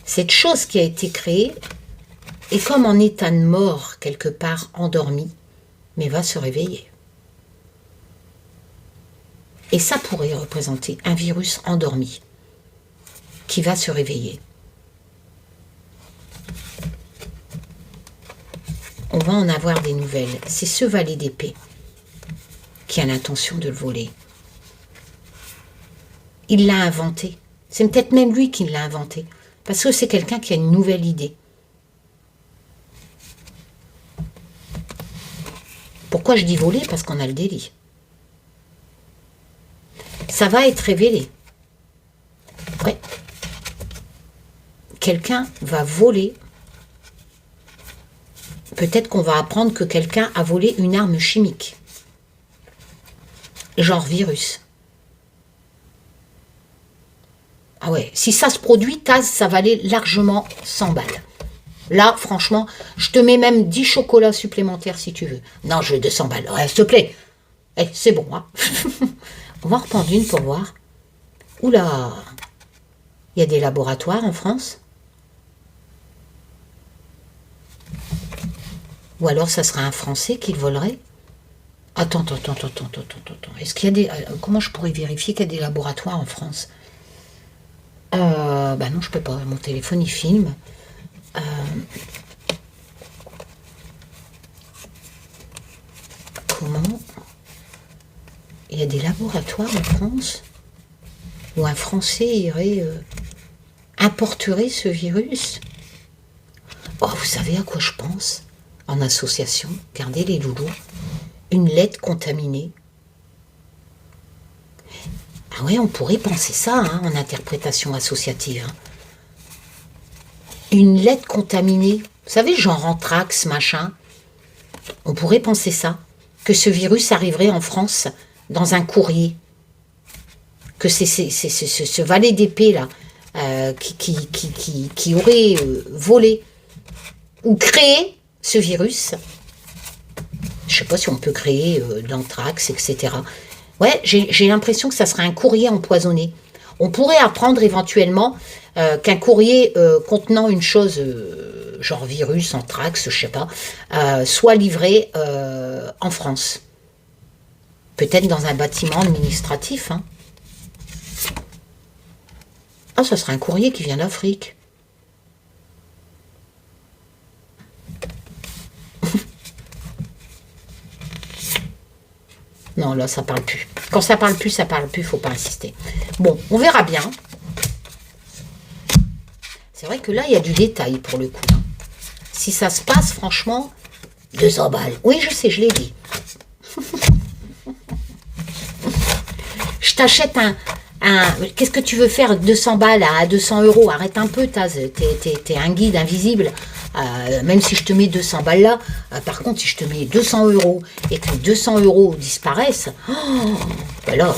Cette chose qui a été créée est comme en état de mort, quelque part endormi, mais va se réveiller. Et ça pourrait représenter un virus endormi qui va se réveiller. On va en avoir des nouvelles. C'est ce valet d'épée qui a l'intention de le voler. Il l'a inventé. C'est peut-être même lui qui l'a inventé. Parce que c'est quelqu'un qui a une nouvelle idée. Pourquoi je dis voler? Parce qu'on a le délit. Ça va être révélé. Ouais. Quelqu'un va voler. Peut-être qu'on va apprendre que quelqu'un a volé une arme chimique. Genre virus. Ah ouais, si ça se produit, Taz, ça valait largement 100 balles. Là, franchement, je te mets même 10 chocolats supplémentaires si tu veux. Non, je veux 200 balles. Ouais, s'il te plaît. Eh, c'est bon, hein. On va en reprendre une pour voir. Oula, il y a des laboratoires en France? Ou alors ça serait un Français qui le volerait? Attends. Est-ce qu'il y a des... comment je pourrais vérifier qu'il y a des laboratoires en France? Bah non, je peux pas. Mon téléphone, il filme. Comment? Il y a des laboratoires en France où un Français irait importerait ce virus? Oh, vous savez à quoi je pense? En association, regardez les loulous, une lettre contaminée. Ah ouais, on pourrait penser ça hein, en interprétation associative. Hein. Une lettre contaminée, vous savez, genre anthrax, machin. On pourrait penser ça, que ce virus arriverait en France dans un courrier. Que c'est ce valet d'épée là qui aurait volé ou créé ce virus. Je ne sais pas si on peut créer de l'anthrax, etc. Ouais, j'ai l'impression que ça serait un courrier empoisonné. On pourrait apprendre éventuellement qu'un courrier contenant une chose, genre virus, anthrax, je sais pas, soit livré en France. Peut-être dans un bâtiment administratif. Hein. Ah, ça serait un courrier qui vient d'Afrique. Non, là, ça parle plus. Quand ça parle plus, faut pas insister. Bon, on verra bien. C'est vrai que là, il y a du détail pour le coup. Hein. Si ça se passe, franchement, 200 balles. Oui, je sais, je l'ai dit. Je t'achète qu'est-ce que tu veux faire 200 balles à 200 euros? Arrête un peu, t'es un guide invisible. Même si je te mets 200 balles là, par contre, si je te mets 200 euros et que 200 euros disparaissent, ben là,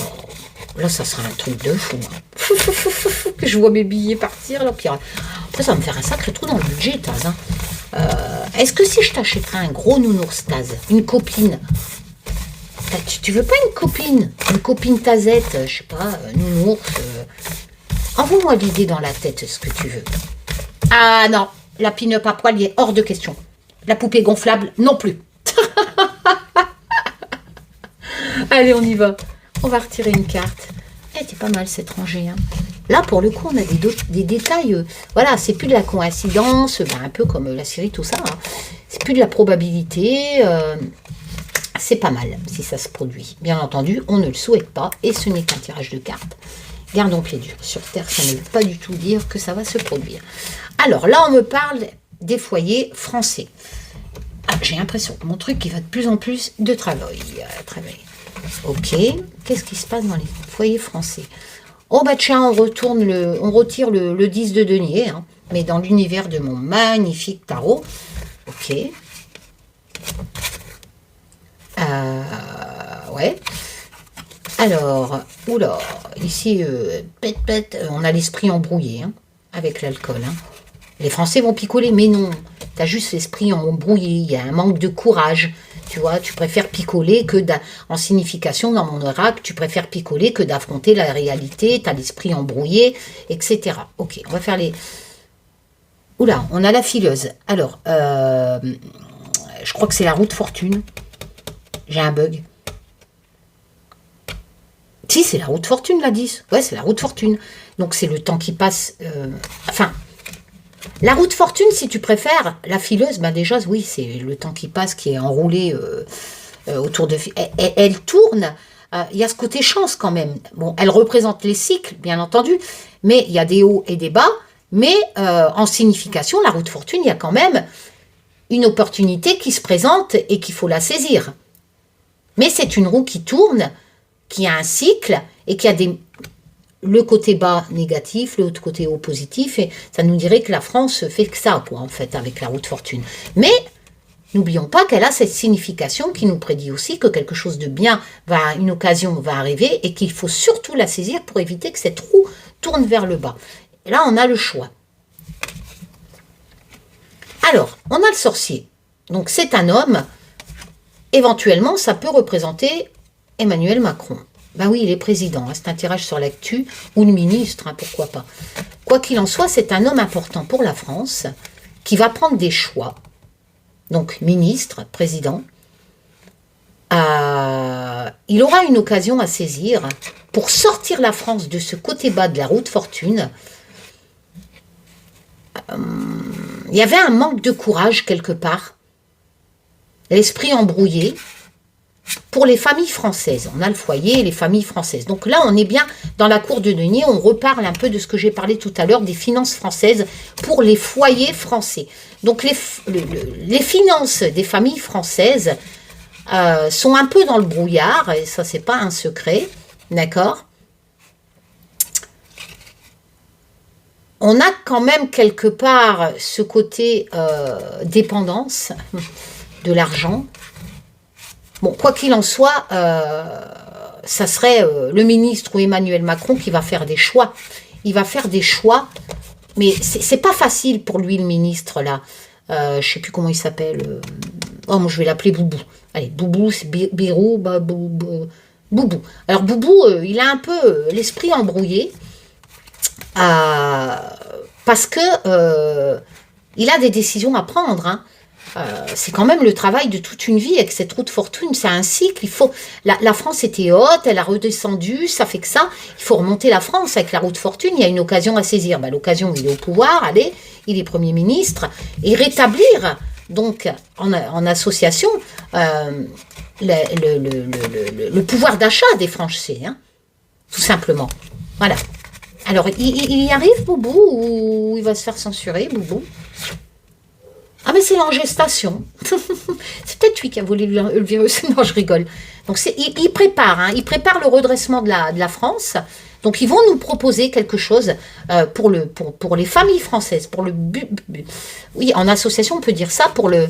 ça sera un truc de fou. Hein. Que je vois mes billets partir. Là, puis, après, ça va me faire un sacré trou dans le budget, Taz. Hein. Est-ce que si je t'achèterais un gros nounours, Taz, une copine, tu veux pas une copine Tazette, je sais pas, nounours, envoie-moi l'idée dans la tête, ce que tu veux. Ah non, la pin-up à poil, il est hors de question. La poupée gonflable, non plus. Allez, on y va. On va retirer une carte. C'est pas mal, cette rangée. Hein. Là, pour le coup, on a des détails. Voilà, c'est plus de la coïncidence, un peu comme la série, tout ça. Hein. C'est plus de la probabilité. C'est pas mal si ça se produit. Bien entendu, on ne le souhaite pas et ce n'est qu'un tirage de cartes. Gardons pied dur. Sur Terre, ça ne veut pas du tout dire que ça va se produire. Alors là, on me parle des foyers français. Ah, j'ai l'impression que mon truc, il va de plus en plus de travail. Ok. Qu'est-ce qui se passe dans les foyers français? Oh bah tiens, on retire le 10 de denier, hein, mais dans l'univers de mon magnifique tarot. Ok. Ouais. Alors, oula, ici, on a l'esprit embrouillé, hein, avec l'alcool. Hein. Les Français vont picoler, mais non. T'as juste l'esprit embrouillé, il y a un manque de courage. Tu vois, tu préfères picoler que en signification, dans mon oracle, tu préfères picoler que d'affronter la réalité, t'as l'esprit embrouillé, etc. Ok, on va faire les... Oula, on a la fileuse. Alors, je crois que c'est la roue de fortune. J'ai un bug. Si, c'est la roue de fortune, la 10. Ouais, c'est la roue de fortune. Donc, c'est le temps qui passe... Enfin, la roue de fortune, si tu préfères, la fileuse, ben déjà, oui, c'est le temps qui passe, qui est enroulé autour de... Elle tourne. Il y a ce côté chance, quand même. Bon, elle représente les cycles, bien entendu, mais il y a des hauts et des bas. Mais en signification, la roue de fortune, il y a quand même une opportunité qui se présente et qu'il faut la saisir. Mais c'est une roue qui tourne, qui a un cycle et qui a le côté bas négatif, le côté haut positif. Et ça nous dirait que la France fait que ça, quoi, en fait, avec la roue de fortune. Mais n'oublions pas qu'elle a cette signification qui nous prédit aussi que quelque chose de bien, une occasion va arriver et qu'il faut surtout la saisir pour éviter que cette roue tourne vers le bas. Et là, on a le choix. Alors, on a le sorcier. Donc, c'est un homme. Éventuellement, ça peut représenter Emmanuel Macron. Ben oui, il est président. Hein, c'est un tirage sur l'actu. Ou le ministre, hein, pourquoi pas. Quoi qu'il en soit, c'est un homme important pour la France qui va prendre des choix. Donc, ministre, président. Il aura une occasion à saisir pour sortir la France de ce côté bas de la roue de fortune. Il y avait un manque de courage quelque part. L'esprit embrouillé pour les familles françaises. On a le foyer et les familles françaises. Donc là, on est bien dans la cour de denier. On reparle un peu de ce que j'ai parlé tout à l'heure, des finances françaises pour les foyers français. Donc les finances des familles françaises sont un peu dans le brouillard. Et ça, c'est pas un secret. D'accord ? On a quand même quelque part ce côté dépendance de l'argent. Bon, quoi qu'il en soit, ça serait le ministre ou Emmanuel Macron qui va faire des choix. Il va faire des choix, mais c'est pas facile pour lui, le ministre, là. Je sais plus comment il s'appelle. Oh, moi, je vais l'appeler Boubou. Allez, Boubou, c'est Birou, Boubou. Alors, Boubou, il a un peu l'esprit embrouillé. Parce que il a des décisions à prendre. Hein. c'est quand même le travail de toute une vie avec cette roue de fortune. C'est un cycle. Il faut la France était haute, elle a redescendu, ça fait que ça. Il faut remonter la France avec la roue de fortune. Il y a une occasion à saisir. L'occasion, il est au pouvoir, allez, il est Premier ministre. Et rétablir, donc, en association, le pouvoir d'achat des Français, hein, tout simplement. Voilà. Alors, il y arrive, Boubou, ou il va se faire censurer, Boubou? Ah, mais c'est en gestation. C'est peut-être lui qui a volé le virus. Non, je rigole. Donc, il prépare, hein, il prépare le redressement de la France. Donc, ils vont nous proposer quelque chose pour les familles françaises, oui, en association, on peut dire ça, pour le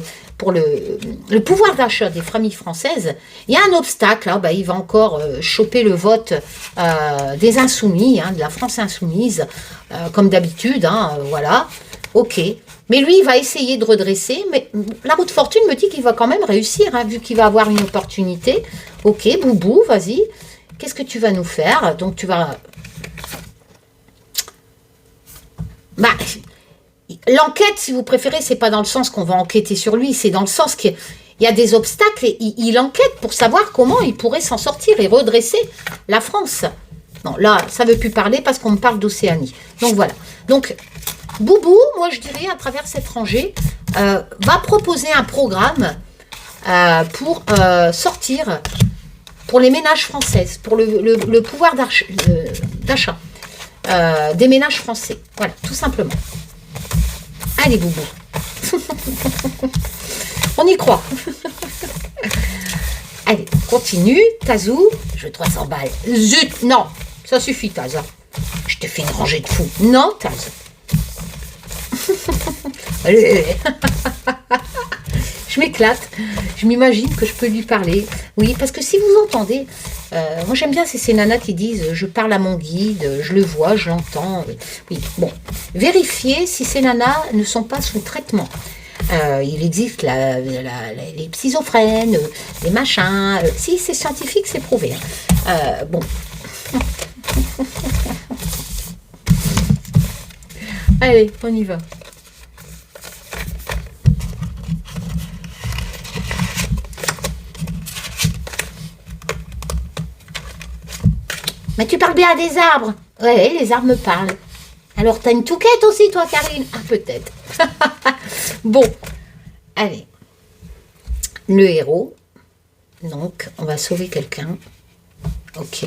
pouvoir d'achat des familles françaises. Il y a un obstacle, hein, il va encore choper le vote des insoumis, hein, de la France insoumise, comme d'habitude, hein, voilà, ok. Mais lui, il va essayer de redresser, mais la roue de fortune me dit qu'il va quand même réussir, hein, vu qu'il va avoir une opportunité. Ok, Boubou, vas-y. Qu'est-ce que tu vas nous faire? Donc, tu vas... l'enquête, si vous préférez, c'est pas dans le sens qu'on va enquêter sur lui, c'est dans le sens qu'il y a des obstacles et il enquête pour savoir comment il pourrait s'en sortir et redresser la France. Non, là, ça ne veut plus parler parce qu'on me parle d'Océanie. Donc, voilà. Donc, Boubou, moi, je dirais, à travers cette rangée, va proposer un programme pour sortir... pour les ménages françaises, pour le pouvoir d'achat des ménages français. Voilà, tout simplement. Allez, Boubou. On y croit. Allez, continue. Tazou, je veux 300 balles. Zut, non, ça suffit, Taz. Je te fais une rangée de fous. Non, Taz. Allez. Je m'éclate, je m'imagine que je peux lui parler. Oui, parce que si vous entendez, moi j'aime bien ces nanas qui disent je parle à mon guide, je le vois, je l'entends. Oui, bon, vérifiez si ces nanas ne sont pas sous traitement. Il existe les schizophrènes, les machins. Si c'est scientifique, c'est prouvé. Hein. Bon. Allez, on y va. Mais tu parles bien à des arbres. Ouais, les arbres me parlent. Alors, t'as une touquette aussi, toi, Karine? Ah, peut-être. Bon, allez. Le héros. Donc, on va sauver quelqu'un. Ok.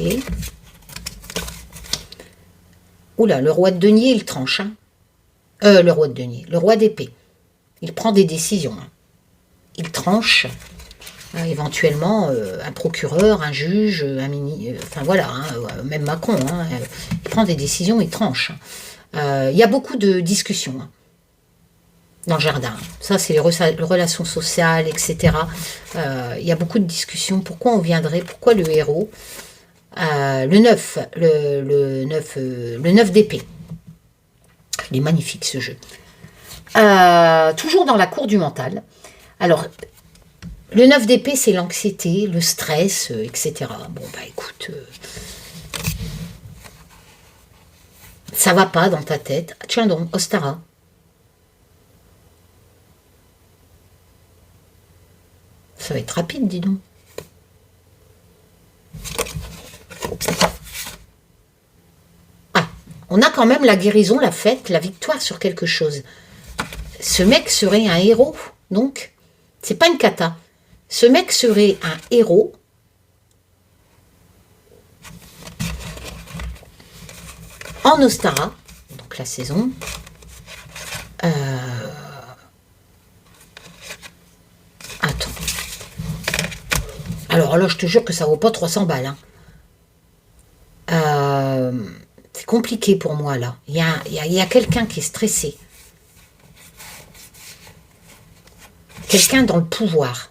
Oula, le roi de denier, il tranche. Hein. Le roi de denier. Le roi d'épée. Il prend des décisions. Hein. Il tranche... éventuellement un procureur, un juge, un ministre, enfin voilà, hein, même Macron, hein, il prend des décisions, il tranche. Il y a beaucoup de discussions hein, dans le jardin. Ça, c'est les relations sociales, etc. Il y a beaucoup de discussions. Pourquoi on viendrait, pourquoi le héros le 9 d'épée. Il est magnifique ce jeu. Toujours dans la cour du mental. Alors, le 9 d'épée, c'est l'anxiété, le stress, etc. Bon, bah écoute, ça va pas dans ta tête. Tiens donc, Ostara. Ça va être rapide, dis donc. Ah, on a quand même la guérison, la fête, la victoire sur quelque chose. Ce mec serait un héros, donc, c'est pas une cata. Ce mec serait un héros en Ostara, donc la saison. Attends. Alors là, je te jure que ça vaut pas 300 balles. Hein. C'est compliqué pour moi, là. Il y a quelqu'un qui est stressé. Quelqu'un dans le pouvoir.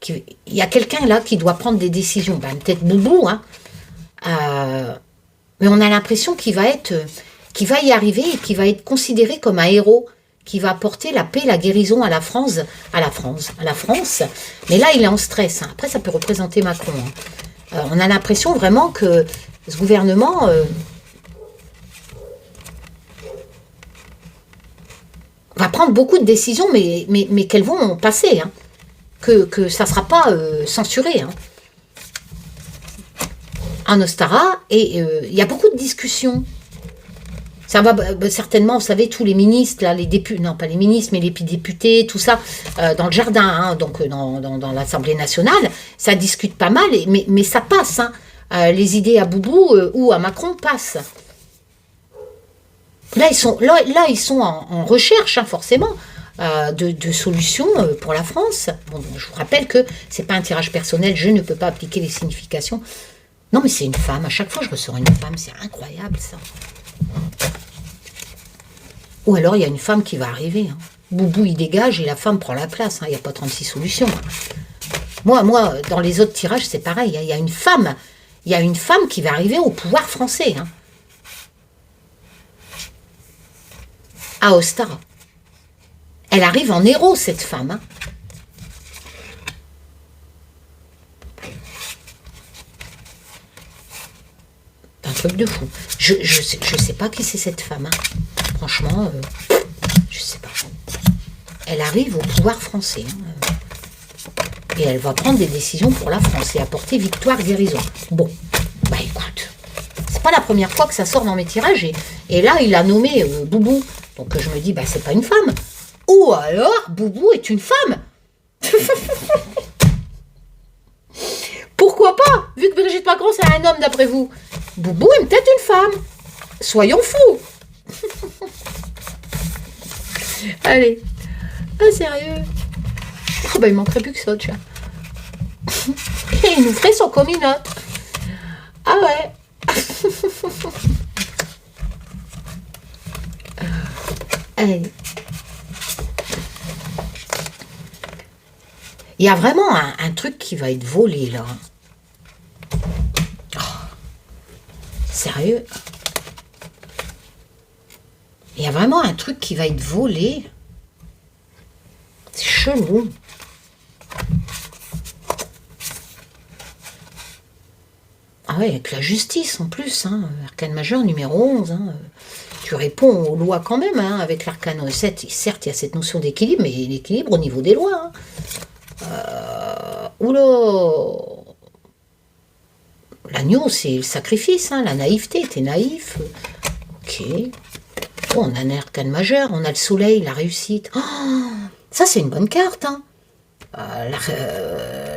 Il y a quelqu'un là qui doit prendre des décisions. Ben, peut-être Boubou, hein. Mais on a l'impression qu'il va y arriver et qu'il va être considéré comme un héros qui va apporter la paix, la guérison à la France. Mais là, il est en stress. Hein. Après, ça peut représenter Macron. Hein. On a l'impression vraiment que ce gouvernement va prendre beaucoup de décisions, mais qu'elles vont passer, hein. Que ça ne sera pas censuré, hein. En Ostara, et il y a beaucoup de discussions. Ça va certainement, vous savez, tous les ministres, là, les députés, non pas les ministres, mais les députés, tout ça, dans le jardin, hein, donc dans l'Assemblée nationale, ça discute pas mal, mais ça passe, hein. Les idées à Boubou ou à Macron passent. Là, ils sont en recherche, hein, forcément, de solutions pour la France. Bon, je vous rappelle que c'est pas un tirage personnel, je ne peux pas appliquer les significations. Non, mais c'est une femme. À chaque fois, je ressors une femme. C'est incroyable, ça. Ou alors, il y a une femme qui va arriver, hein. Boubou, il dégage et la femme prend la place. Il n'y a pas 36 solutions. Moi, dans les autres tirages, c'est pareil. Il y a une femme. Il y a une femme qui va arriver au pouvoir français, hein. À Ostara. Elle arrive en héros, cette femme, hein. C'est un truc de fou. Je sais pas qui c'est cette femme, hein. Franchement, je sais pas. Elle arrive au pouvoir français, hein. Et elle va prendre des décisions pour la France et apporter victoire, guérison. Bon, bah écoute, c'est pas la première fois que ça sort dans mes tirages. Et là, il a nommé Boubou. Donc je me dis, bah c'est pas une femme. Ou alors, Boubou est une femme. Pourquoi pas? Vu que Brigitte Macron, c'est un homme d'après vous. Boubou est peut-être une femme. Soyons fous. Allez. Ah, sérieux? Oh, bah, il manquerait plus que ça, tiens. Et il nous ferait son cominote. Ah ouais. Allez. Il y a vraiment un truc qui va être volé, là. Oh. Sérieux? Il y a vraiment un truc qui va être volé. C'est chelou. Ah ouais, avec la justice en plus, hein. Arcane majeur numéro 11. Hein. Tu réponds aux lois quand même, hein, avec l'arcane 7. Certes, il y a cette notion d'équilibre, mais l'équilibre au niveau des lois. Hein. Oula! L'agneau, c'est le sacrifice, hein, la naïveté. T'es naïf. Ok. Oh, on a un arcane majeur, on a le soleil, la réussite. Oh, ça, c'est une bonne carte, hein.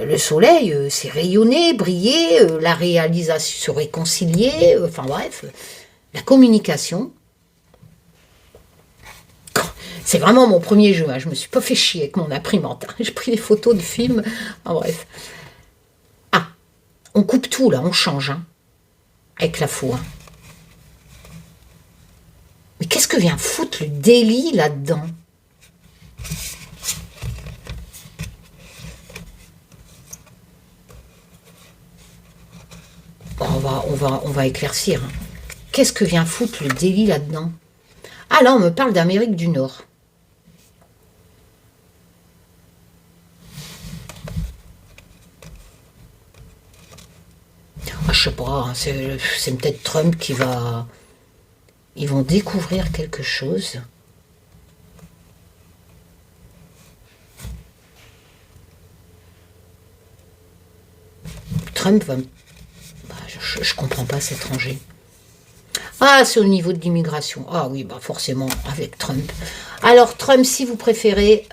Le soleil, c'est rayonner, briller, la réalisation, se réconcilier, enfin bref, la communication. C'est vraiment mon premier jeu, hein. Je me suis pas fait chier avec mon imprimante, hein. J'ai pris des photos de films, enfin bref. Ah, on coupe tout là, on change, hein, avec la foi. Mais qu'est-ce que vient foutre le délit là-dedans? On va éclaircir. Hein. Qu'est-ce que vient foutre le délit là-dedans? Ah là, on me parle d'Amérique du Nord. Ah, je sais pas, hein, c'est peut-être Trump qui va... Ils vont découvrir quelque chose. Trump va... Je comprends pas cet rangé. Ah, c'est au niveau de l'immigration. Ah oui, bah forcément, avec Trump. Alors, Trump, si vous préférez,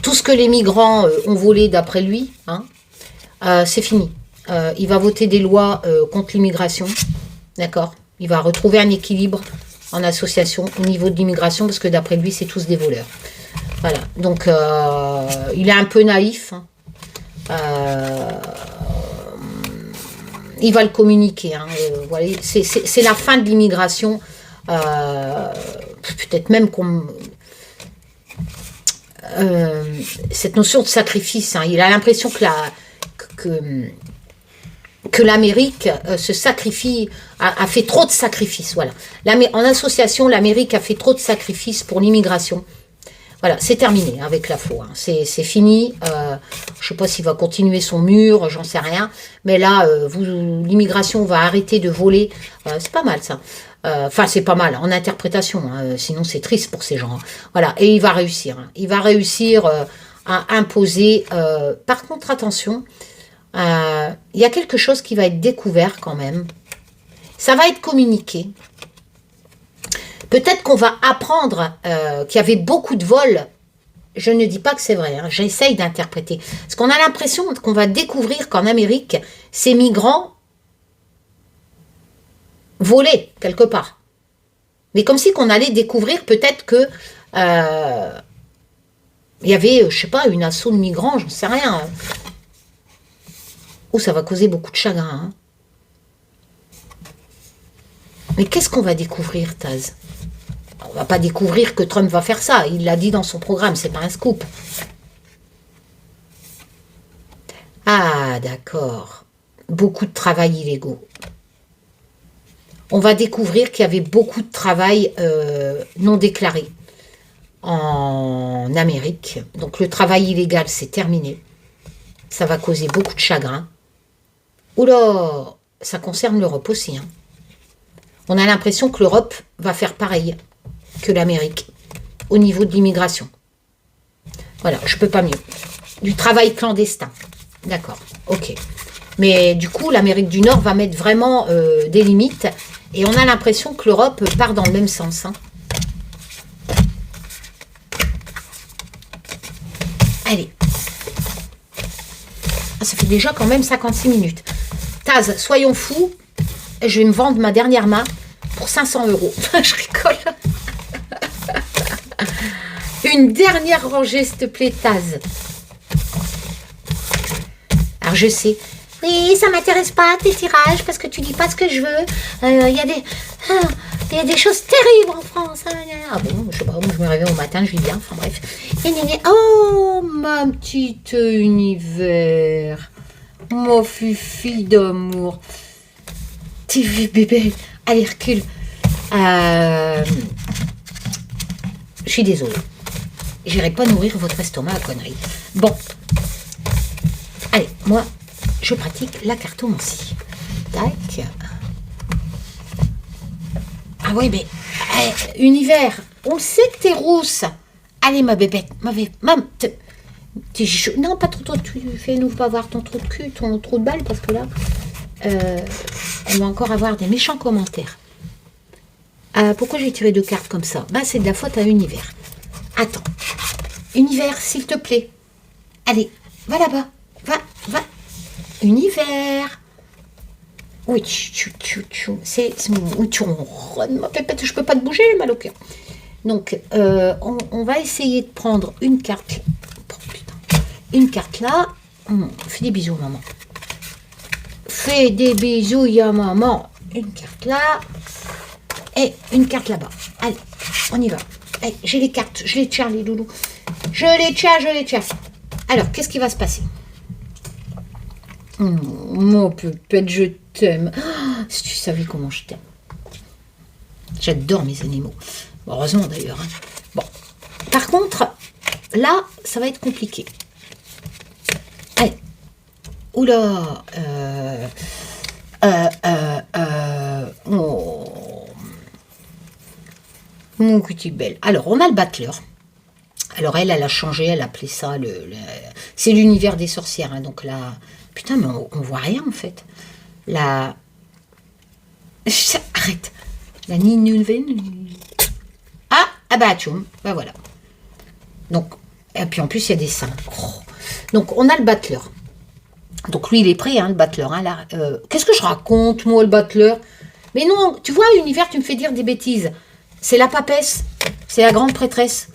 tout ce que les migrants ont volé d'après lui, hein, c'est fini. Il va voter des lois contre l'immigration. D'accord? Il va retrouver un équilibre en association au niveau de l'immigration, parce que d'après lui, c'est tous des voleurs. Voilà. Donc, il est un peu naïf. Hein. Il va le communiquer. Hein, voilà. C'est la fin de l'immigration. Peut-être même qu'on... cette notion de sacrifice. Hein, il a l'impression que l'Amérique se sacrifie, a fait trop de sacrifices. Voilà. En association, l'Amérique a fait trop de sacrifices pour l'immigration. Voilà, c'est terminé avec la faux. Hein. C'est fini. Je sais pas s'il va continuer son mur, j'en sais rien. Mais là, l'immigration va arrêter de voler. C'est pas mal ça. Enfin, c'est pas mal en interprétation. Hein. Sinon, c'est triste pour ces gens. Hein. Voilà, et il va réussir. Hein. Il va réussir à imposer. Par contre, attention, il y a quelque chose qui va être découvert quand même. Ça va être communiqué. Peut-être qu'on va apprendre qu'il y avait beaucoup de vols. Je ne dis pas que c'est vrai, hein, j'essaye d'interpréter. Parce qu'on a l'impression qu'on va découvrir qu'en Amérique, ces migrants volaient quelque part. Mais comme si qu'on allait découvrir peut-être que il y avait, je sais pas, une assaut de migrants, j'en sais rien. Oh, ça va causer beaucoup de chagrin. Hein. Mais qu'est-ce qu'on va découvrir, Taz? On va pas découvrir que Trump va faire ça. Il l'a dit dans son programme, c'est pas un scoop. Ah, d'accord. Beaucoup de travail illégaux. On va découvrir qu'il y avait beaucoup de travail non déclaré en Amérique. Donc le travail illégal, c'est terminé. Ça va causer beaucoup de chagrin. Oula, ça concerne l'Europe aussi. Hein. On a l'impression que l'Europe va faire pareil que l'Amérique au niveau de l'immigration. Voilà, je peux pas mieux. Du travail clandestin. D'accord, ok. Mais du coup, l'Amérique du Nord va mettre vraiment des limites et on a l'impression que l'Europe part dans le même sens. Hein. Allez. Ah, ça fait déjà quand même 56 minutes. Taz, soyons fous. Je vais me vendre ma dernière main pour 500 €. Je rigole. Une dernière rangée, s'il te plaît, Taz. Alors, je sais. Oui, ça m'intéresse pas, tes tirages, parce que tu dis pas ce que je veux. Il y a des choses terribles en France. Ah bon, je sais pas, moi je me réveille au matin, je vis bien, enfin bref. Oh, ma petite univers. Mon fufi d'amour. T'es vu, bébé. Allez, recule. Je suis désolée. J'irai pas nourrir votre estomac à conneries. Bon. Allez, moi, je pratique la cartomancie. Tac. Ah oui, mais... univers, on le sait que t'es rousse. Allez, ma bébête. Non, pas trop de cul. Fais-nous pas voir ton trou de cul, ton trou de balle, parce que là, elle va encore avoir des méchants commentaires. Pourquoi j'ai tiré 2 cartes comme ça? C'est de la faute à Univers. Attends. Univers, s'il te plaît. Allez, va là-bas. Va. Univers. Oui, c'est où tu ronronnes, ma pépette, je peux pas te bouger, j'ai mal au cœur. Donc, on va essayer de prendre une carte. Oh, putain. Une carte là. Fais des bisous, maman. Fais des bisous, ya maman. Une carte là. Et une carte là-bas. Allez, on y va. Allez, j'ai les cartes, je les tiens, les loulous. Je les tiens. Alors, qu'est-ce qui va se passer? Mon pépette, je t'aime. Oh, si tu savais comment je t'aime. J'adore mes animaux. Bon, heureusement d'ailleurs. Hein. Bon. Par contre, là, ça va être compliqué. Allez. Oula. Oh. Mon petit belle. Alors, on a le battleur. Alors, elle a changé, elle appelait ça c'est l'univers des sorcières. Hein, donc là, putain, mais on voit rien en fait. Arrête. La Ninulven. Ah bah, tchoum. Bah voilà. Donc, et puis en plus, il y a des seins. Oh. Donc, on a le battleur. Donc, lui, il est prêt, hein, le battleur. Hein, qu'est-ce que je raconte, moi, le battleur? Mais non, tu vois, Univers, tu me fais dire des bêtises. C'est la papesse. C'est la grande prêtresse.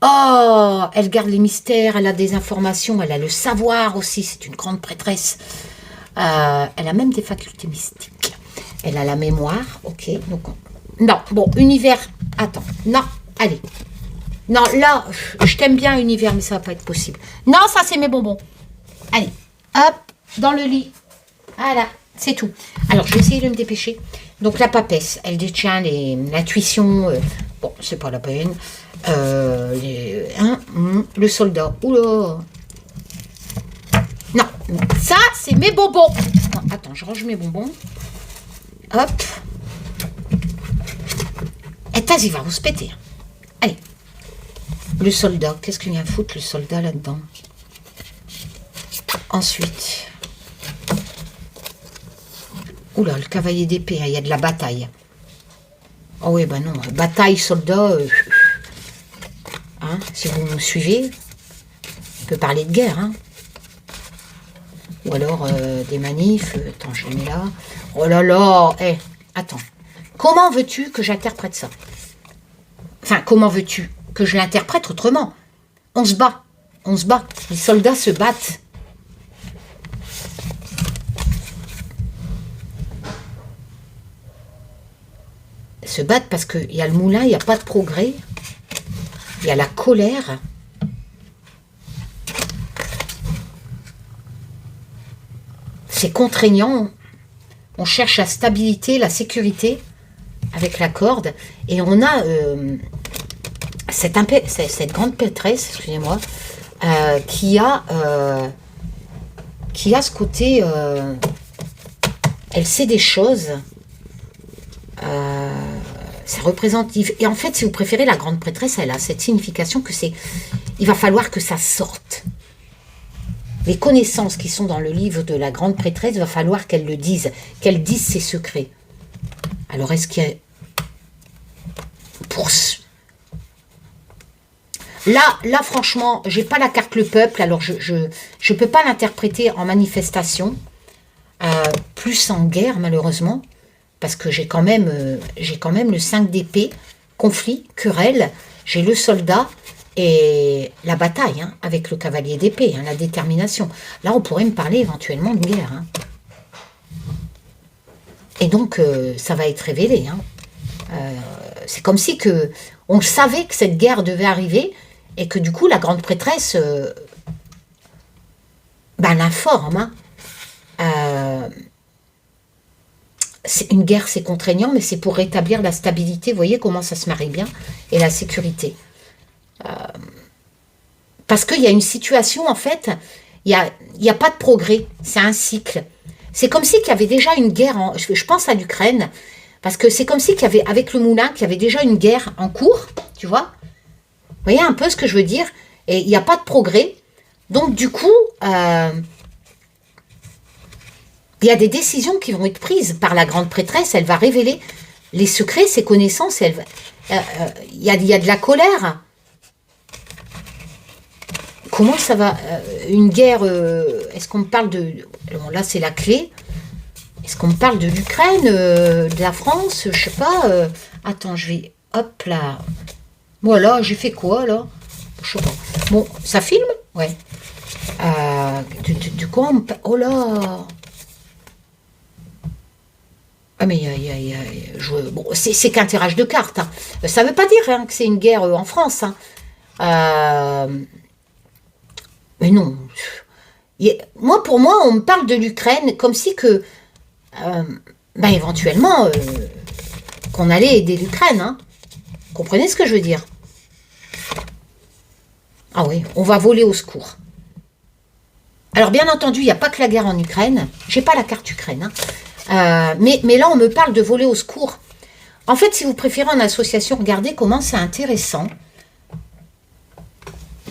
Oh, elle garde les mystères, elle a des informations, elle a le savoir aussi, c'est une grande prêtresse. Elle a même des facultés mystiques. Elle a la mémoire, ok. Donc, non, bon, Univers, attends, non, allez. Non, là, je t'aime bien, Univers, mais ça va pas être possible. Non, ça, c'est mes bonbons. Allez, hop, dans le lit. Voilà, c'est tout. Alors, je vais essayer de me dépêcher. Donc, la papesse, elle détient l'intuition. Bon, c'est pas la peine. Le soldat. Oula. Non, ça, c'est mes bonbons. Non, attends, je range mes bonbons. Hop. Et vas-y, va vous se péter. Allez. Le soldat. Qu'est-ce qu'il vient foutre, le soldat, là-dedans? Ensuite. Oula, le cavalier d'épée, il y a de la bataille. Oh oui, ben non. Bataille, soldat. Hein, si vous me suivez, on peut parler de guerre, hein. Ou alors des manifs. Attends, je les mets là. Oh là là. Attends. Comment veux-tu que j'interprète ça? Enfin, comment veux-tu que je l'interprète autrement? On se bat. On se bat. Les soldats se battent. Se battent parce qu'il y a le moulin, il n'y a pas de progrès. Il y a la colère. C'est contraignant. On cherche la stabilité, la sécurité avec la corde. Et on a cette grande prêtresse, excusez-moi, qui a ce côté... elle sait des choses. Ça représente... Et en fait, si vous préférez, la grande prêtresse, elle a cette signification que c'est... Il va falloir que ça sorte. Les connaissances qui sont dans le livre de la grande prêtresse, il va falloir qu'elle le dise, qu'elle dise ses secrets. Alors, est-ce qu'il y a... Là, franchement, j'ai pas la carte le peuple, alors je peux pas l'interpréter en manifestation, plus en guerre, malheureusement, parce que j'ai quand même le 5 d'épée, conflit, querelle, j'ai le soldat, et la bataille, hein, avec le cavalier d'épée, hein, la détermination. Là, on pourrait me parler éventuellement de guerre. Hein. Et donc, ça va être révélé. Hein. C'est comme si on savait que cette guerre devait arriver et que du coup, la grande prêtresse l'informe. Hein. Une guerre, c'est contraignant, mais c'est pour rétablir la stabilité. Vous voyez comment ça se marie bien? Et la sécurité. Parce qu'il y a une situation, en fait, il n'y a pas de progrès, c'est un cycle. C'est comme si qu'il y avait déjà une guerre, je pense à l'Ukraine, parce que c'est comme si qu'il y avait, avec le moulin, qu'il y avait déjà une guerre en cours, tu vois. Vous voyez un peu ce que je veux dire? Et il n'y a pas de progrès. Donc, du coup, il y a des décisions qui vont être prises par la grande prêtresse. Elle va révéler les secrets, ses connaissances. Il y a de la colère. Comment ça va? Une guerre, est-ce qu'on me parle de... Bon, là, c'est la clé. Est-ce qu'on me parle de l'Ukraine, de la France? Je sais pas. Attends, je vais... Hop là. Voilà, j'ai fait quoi, là? Je sais pas. Bon, ça filme? Ouais. De quoi on me parle? Oh là! Ah, mais bon, c'est qu'un tirage de cartes. Hein. Ça veut pas dire hein, que c'est une guerre en France. Hein. Mais non. Pour moi, on me parle de l'Ukraine comme si que, éventuellement, qu'on allait aider l'Ukraine. Hein. Vous comprenez ce que je veux dire? Ah oui, on va voler au secours. Alors, bien entendu, il n'y a pas que la guerre en Ukraine. J'ai pas la carte Ukraine. Hein. Mais là, on me parle de voler au secours. En fait, si vous préférez en association, regardez comment c'est intéressant.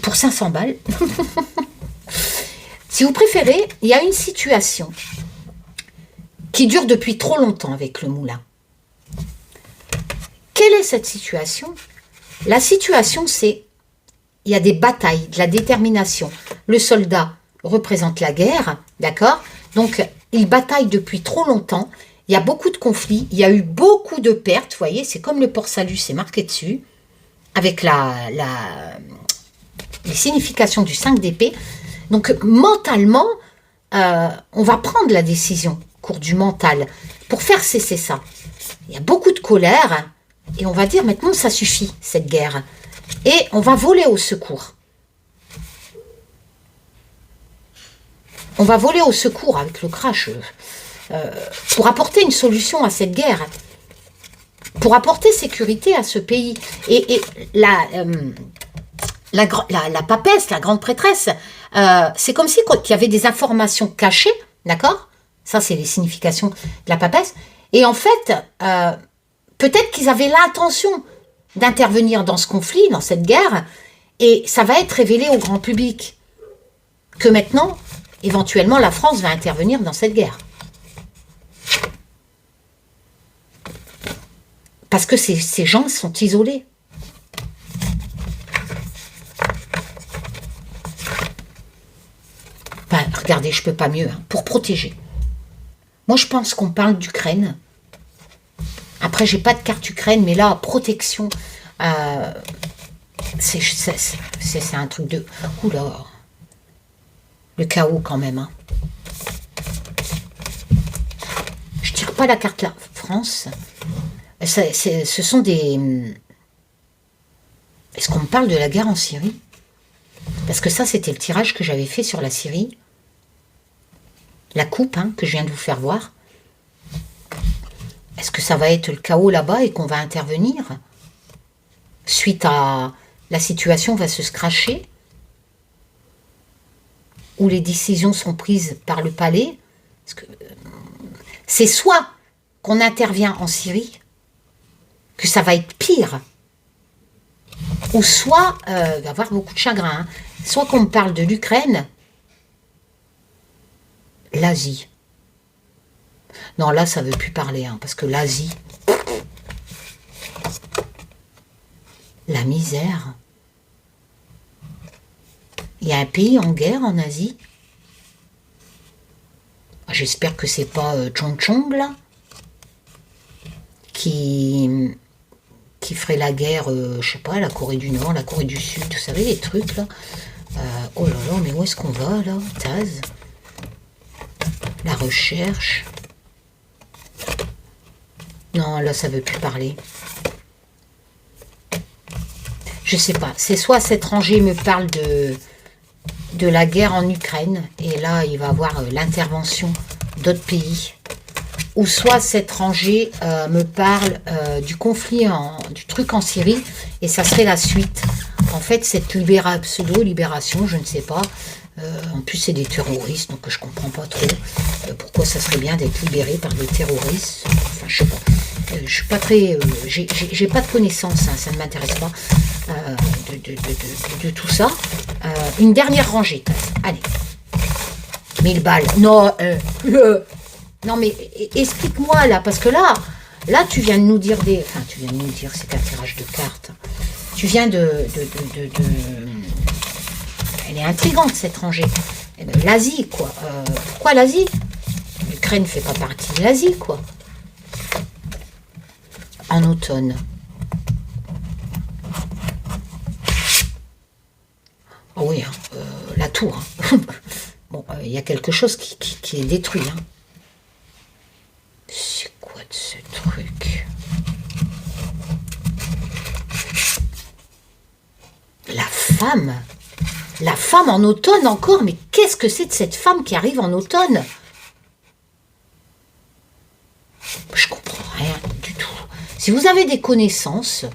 Pour 500 balles. Si vous préférez, il y a une situation qui dure depuis trop longtemps avec le moulin. Quelle est cette situation? La situation, c'est il y a des batailles, de la détermination. Le soldat représente la guerre, d'accord? Donc, il bataille depuis trop longtemps. Il y a beaucoup de conflits. Il y a eu beaucoup de pertes. Vous voyez, c'est comme le port-salut, c'est marqué dessus. Avec les significations du 5 d'épée. Donc, mentalement, on va prendre la décision au cours du mental pour faire cesser ça. Il y a beaucoup de colère et on va dire maintenant, ça suffit, cette guerre. Et on va voler au secours. On va voler au secours avec le crash pour apporter une solution à cette guerre. pour apporter sécurité à ce pays. Et la papesse, la grande prêtresse, c'est comme si il y avait des informations cachées, d'accord? Ça, c'est les significations de la papesse. Et en fait, peut-être qu'ils avaient l'intention d'intervenir dans ce conflit, dans cette guerre, et ça va être révélé au grand public que maintenant, éventuellement, la France va intervenir dans cette guerre. Parce que ces gens sont isolés. Ben, regardez, je peux pas mieux, hein, pour protéger. Moi, je pense qu'on parle d'Ukraine. Après, j'ai pas de carte Ukraine, mais là, protection, c'est un truc de... Oula, le chaos quand même. Hein. Je tire pas la carte là, France. Ce sont des... Est-ce qu'on me parle de la guerre en Syrie? Parce que ça, c'était le tirage que j'avais fait sur la Syrie. La coupe, hein, que je viens de vous faire voir. Est-ce que ça va être le chaos là-bas et qu'on va intervenir? Suite à... La situation va se scratcher? Ou les décisions sont prises par le palais? C'est soit qu'on intervient en Syrie, que ça va être pire, ou soit, il va y avoir beaucoup de chagrin, hein, soit qu'on me parle de l'Ukraine, l'Asie. Non, là, ça ne veut plus parler, hein, parce que l'Asie, la misère. Il y a un pays en guerre en Asie. J'espère que c'est pas Chongchong, là, qui ferait la guerre, je sais pas, la Corée du Nord, la Corée du Sud, vous savez, les trucs, là. Oh là là, mais où est-ce qu'on va, là? Taz. La recherche. Non, là, ça veut plus parler. Je sais pas. C'est soit cet étranger me parle de la guerre en Ukraine, et là, il va avoir l'intervention d'autres pays. Ou soit cet étranger me parle du conflit, du truc en Syrie, et ça serait la suite. En fait, cette pseudo-libération, je ne sais pas. En plus, c'est des terroristes, donc je comprends pas trop pourquoi ça serait bien d'être libéré par des terroristes. Enfin, je sais pas. Je suis pas très... j'ai pas de connaissances, hein, ça ne m'intéresse pas de tout ça. Une dernière rangée, allez. 1000 balles. Non, non, mais explique-moi, là, parce que là, tu viens de nous dire des... Enfin, tu viens de nous dire, c'est un tirage de cartes. Tu viens de... Elle est intrigante, cette rangée. L'Asie, quoi. Pourquoi l'Asie? L'Ukraine ne fait pas partie de l'Asie, quoi. En automne. Ah oui, hein, la tour. Hein. Bon, il y a quelque chose qui est détruit. Hein. C'est quoi de ce truc? La femme en automne encore, mais qu'est-ce que c'est de cette femme qui arrive en automne? Je comprends rien du tout. Si vous avez des connaissances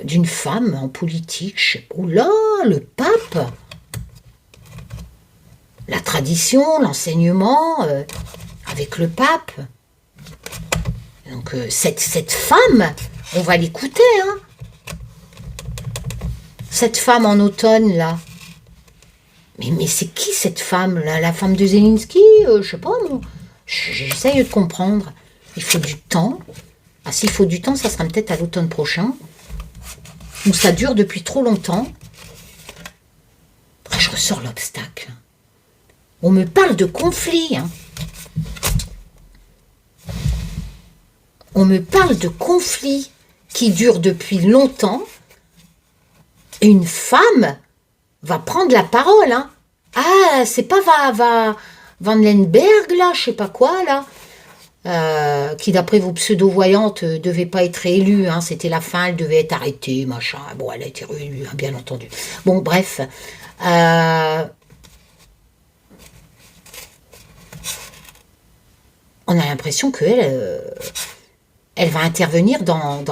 d'une femme en politique, je sais pas, oula, le pape, la tradition, l'enseignement avec le pape. Donc cette femme, on va l'écouter, hein. Cette femme en automne, là. Mais c'est qui cette femme, là? La femme de Zelensky? Je sais pas, moi. J'essaye de comprendre. Il faut du temps. Ah, s'il faut du temps, ça sera peut-être à l'automne prochain. Ou ça dure depuis trop longtemps. Je ressors l'obstacle. On me parle de conflit, hein. On me parle de conflit qui dure depuis longtemps. Une femme va prendre la parole, hein. Ah, c'est pas Van Lenberg, là, je sais pas quoi, là, qui, d'après vos pseudo-voyantes, devait pas être élue, hein. C'était la fin, elle devait être arrêtée, machin. Bon, elle a été réélue, hein, bien entendu. Bon, bref. On a l'impression qu'elle elle va intervenir dans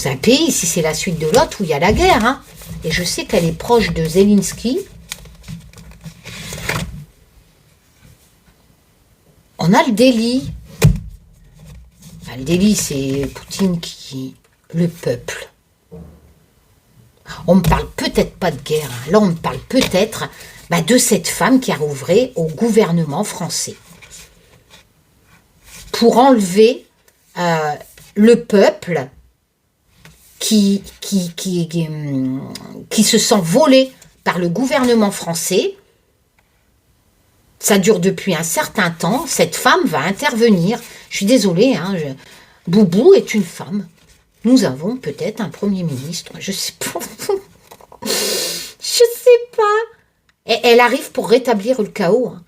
un pays, si c'est la suite de l'autre, où il y a la guerre. Hein. Et je sais qu'elle est proche de Zelensky. On a le délit. Enfin, le délit, c'est Poutine qui... Le peuple. On ne me parle peut-être pas de guerre. Hein. Là, on me parle peut-être de cette femme qui a œuvré au gouvernement français. Pour enlever le peuple qui se sent volé par le gouvernement français. Ça dure depuis un certain temps. Cette femme va intervenir. Je suis désolée, hein, Boubou est une femme. Nous avons peut-être un Premier ministre. Je sais pas. Je sais pas. Et elle arrive pour rétablir le chaos. Hein.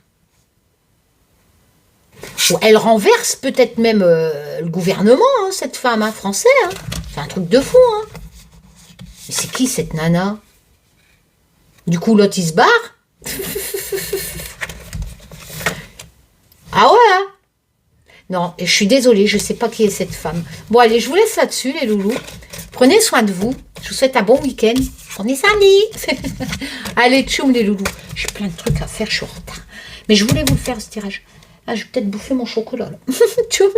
Elle renverse peut-être même le gouvernement, hein, cette femme, hein, français. Hein. C'est un truc de fou. Hein. Mais c'est qui cette nana? Du coup, l'autre, il se barre. Ah ouais, hein. Non, je suis désolée, je ne sais pas qui est cette femme. Bon, allez, je vous laisse là-dessus, les loulous. Prenez soin de vous. Je vous souhaite un bon week-end. On est samedi. Allez, tchoum, les loulous. J'ai plein de trucs à faire, je suis en retard. Mais je voulais vous faire ce tirage. Ah, je vais peut-être bouffer mon chocolat, là. Tchoum.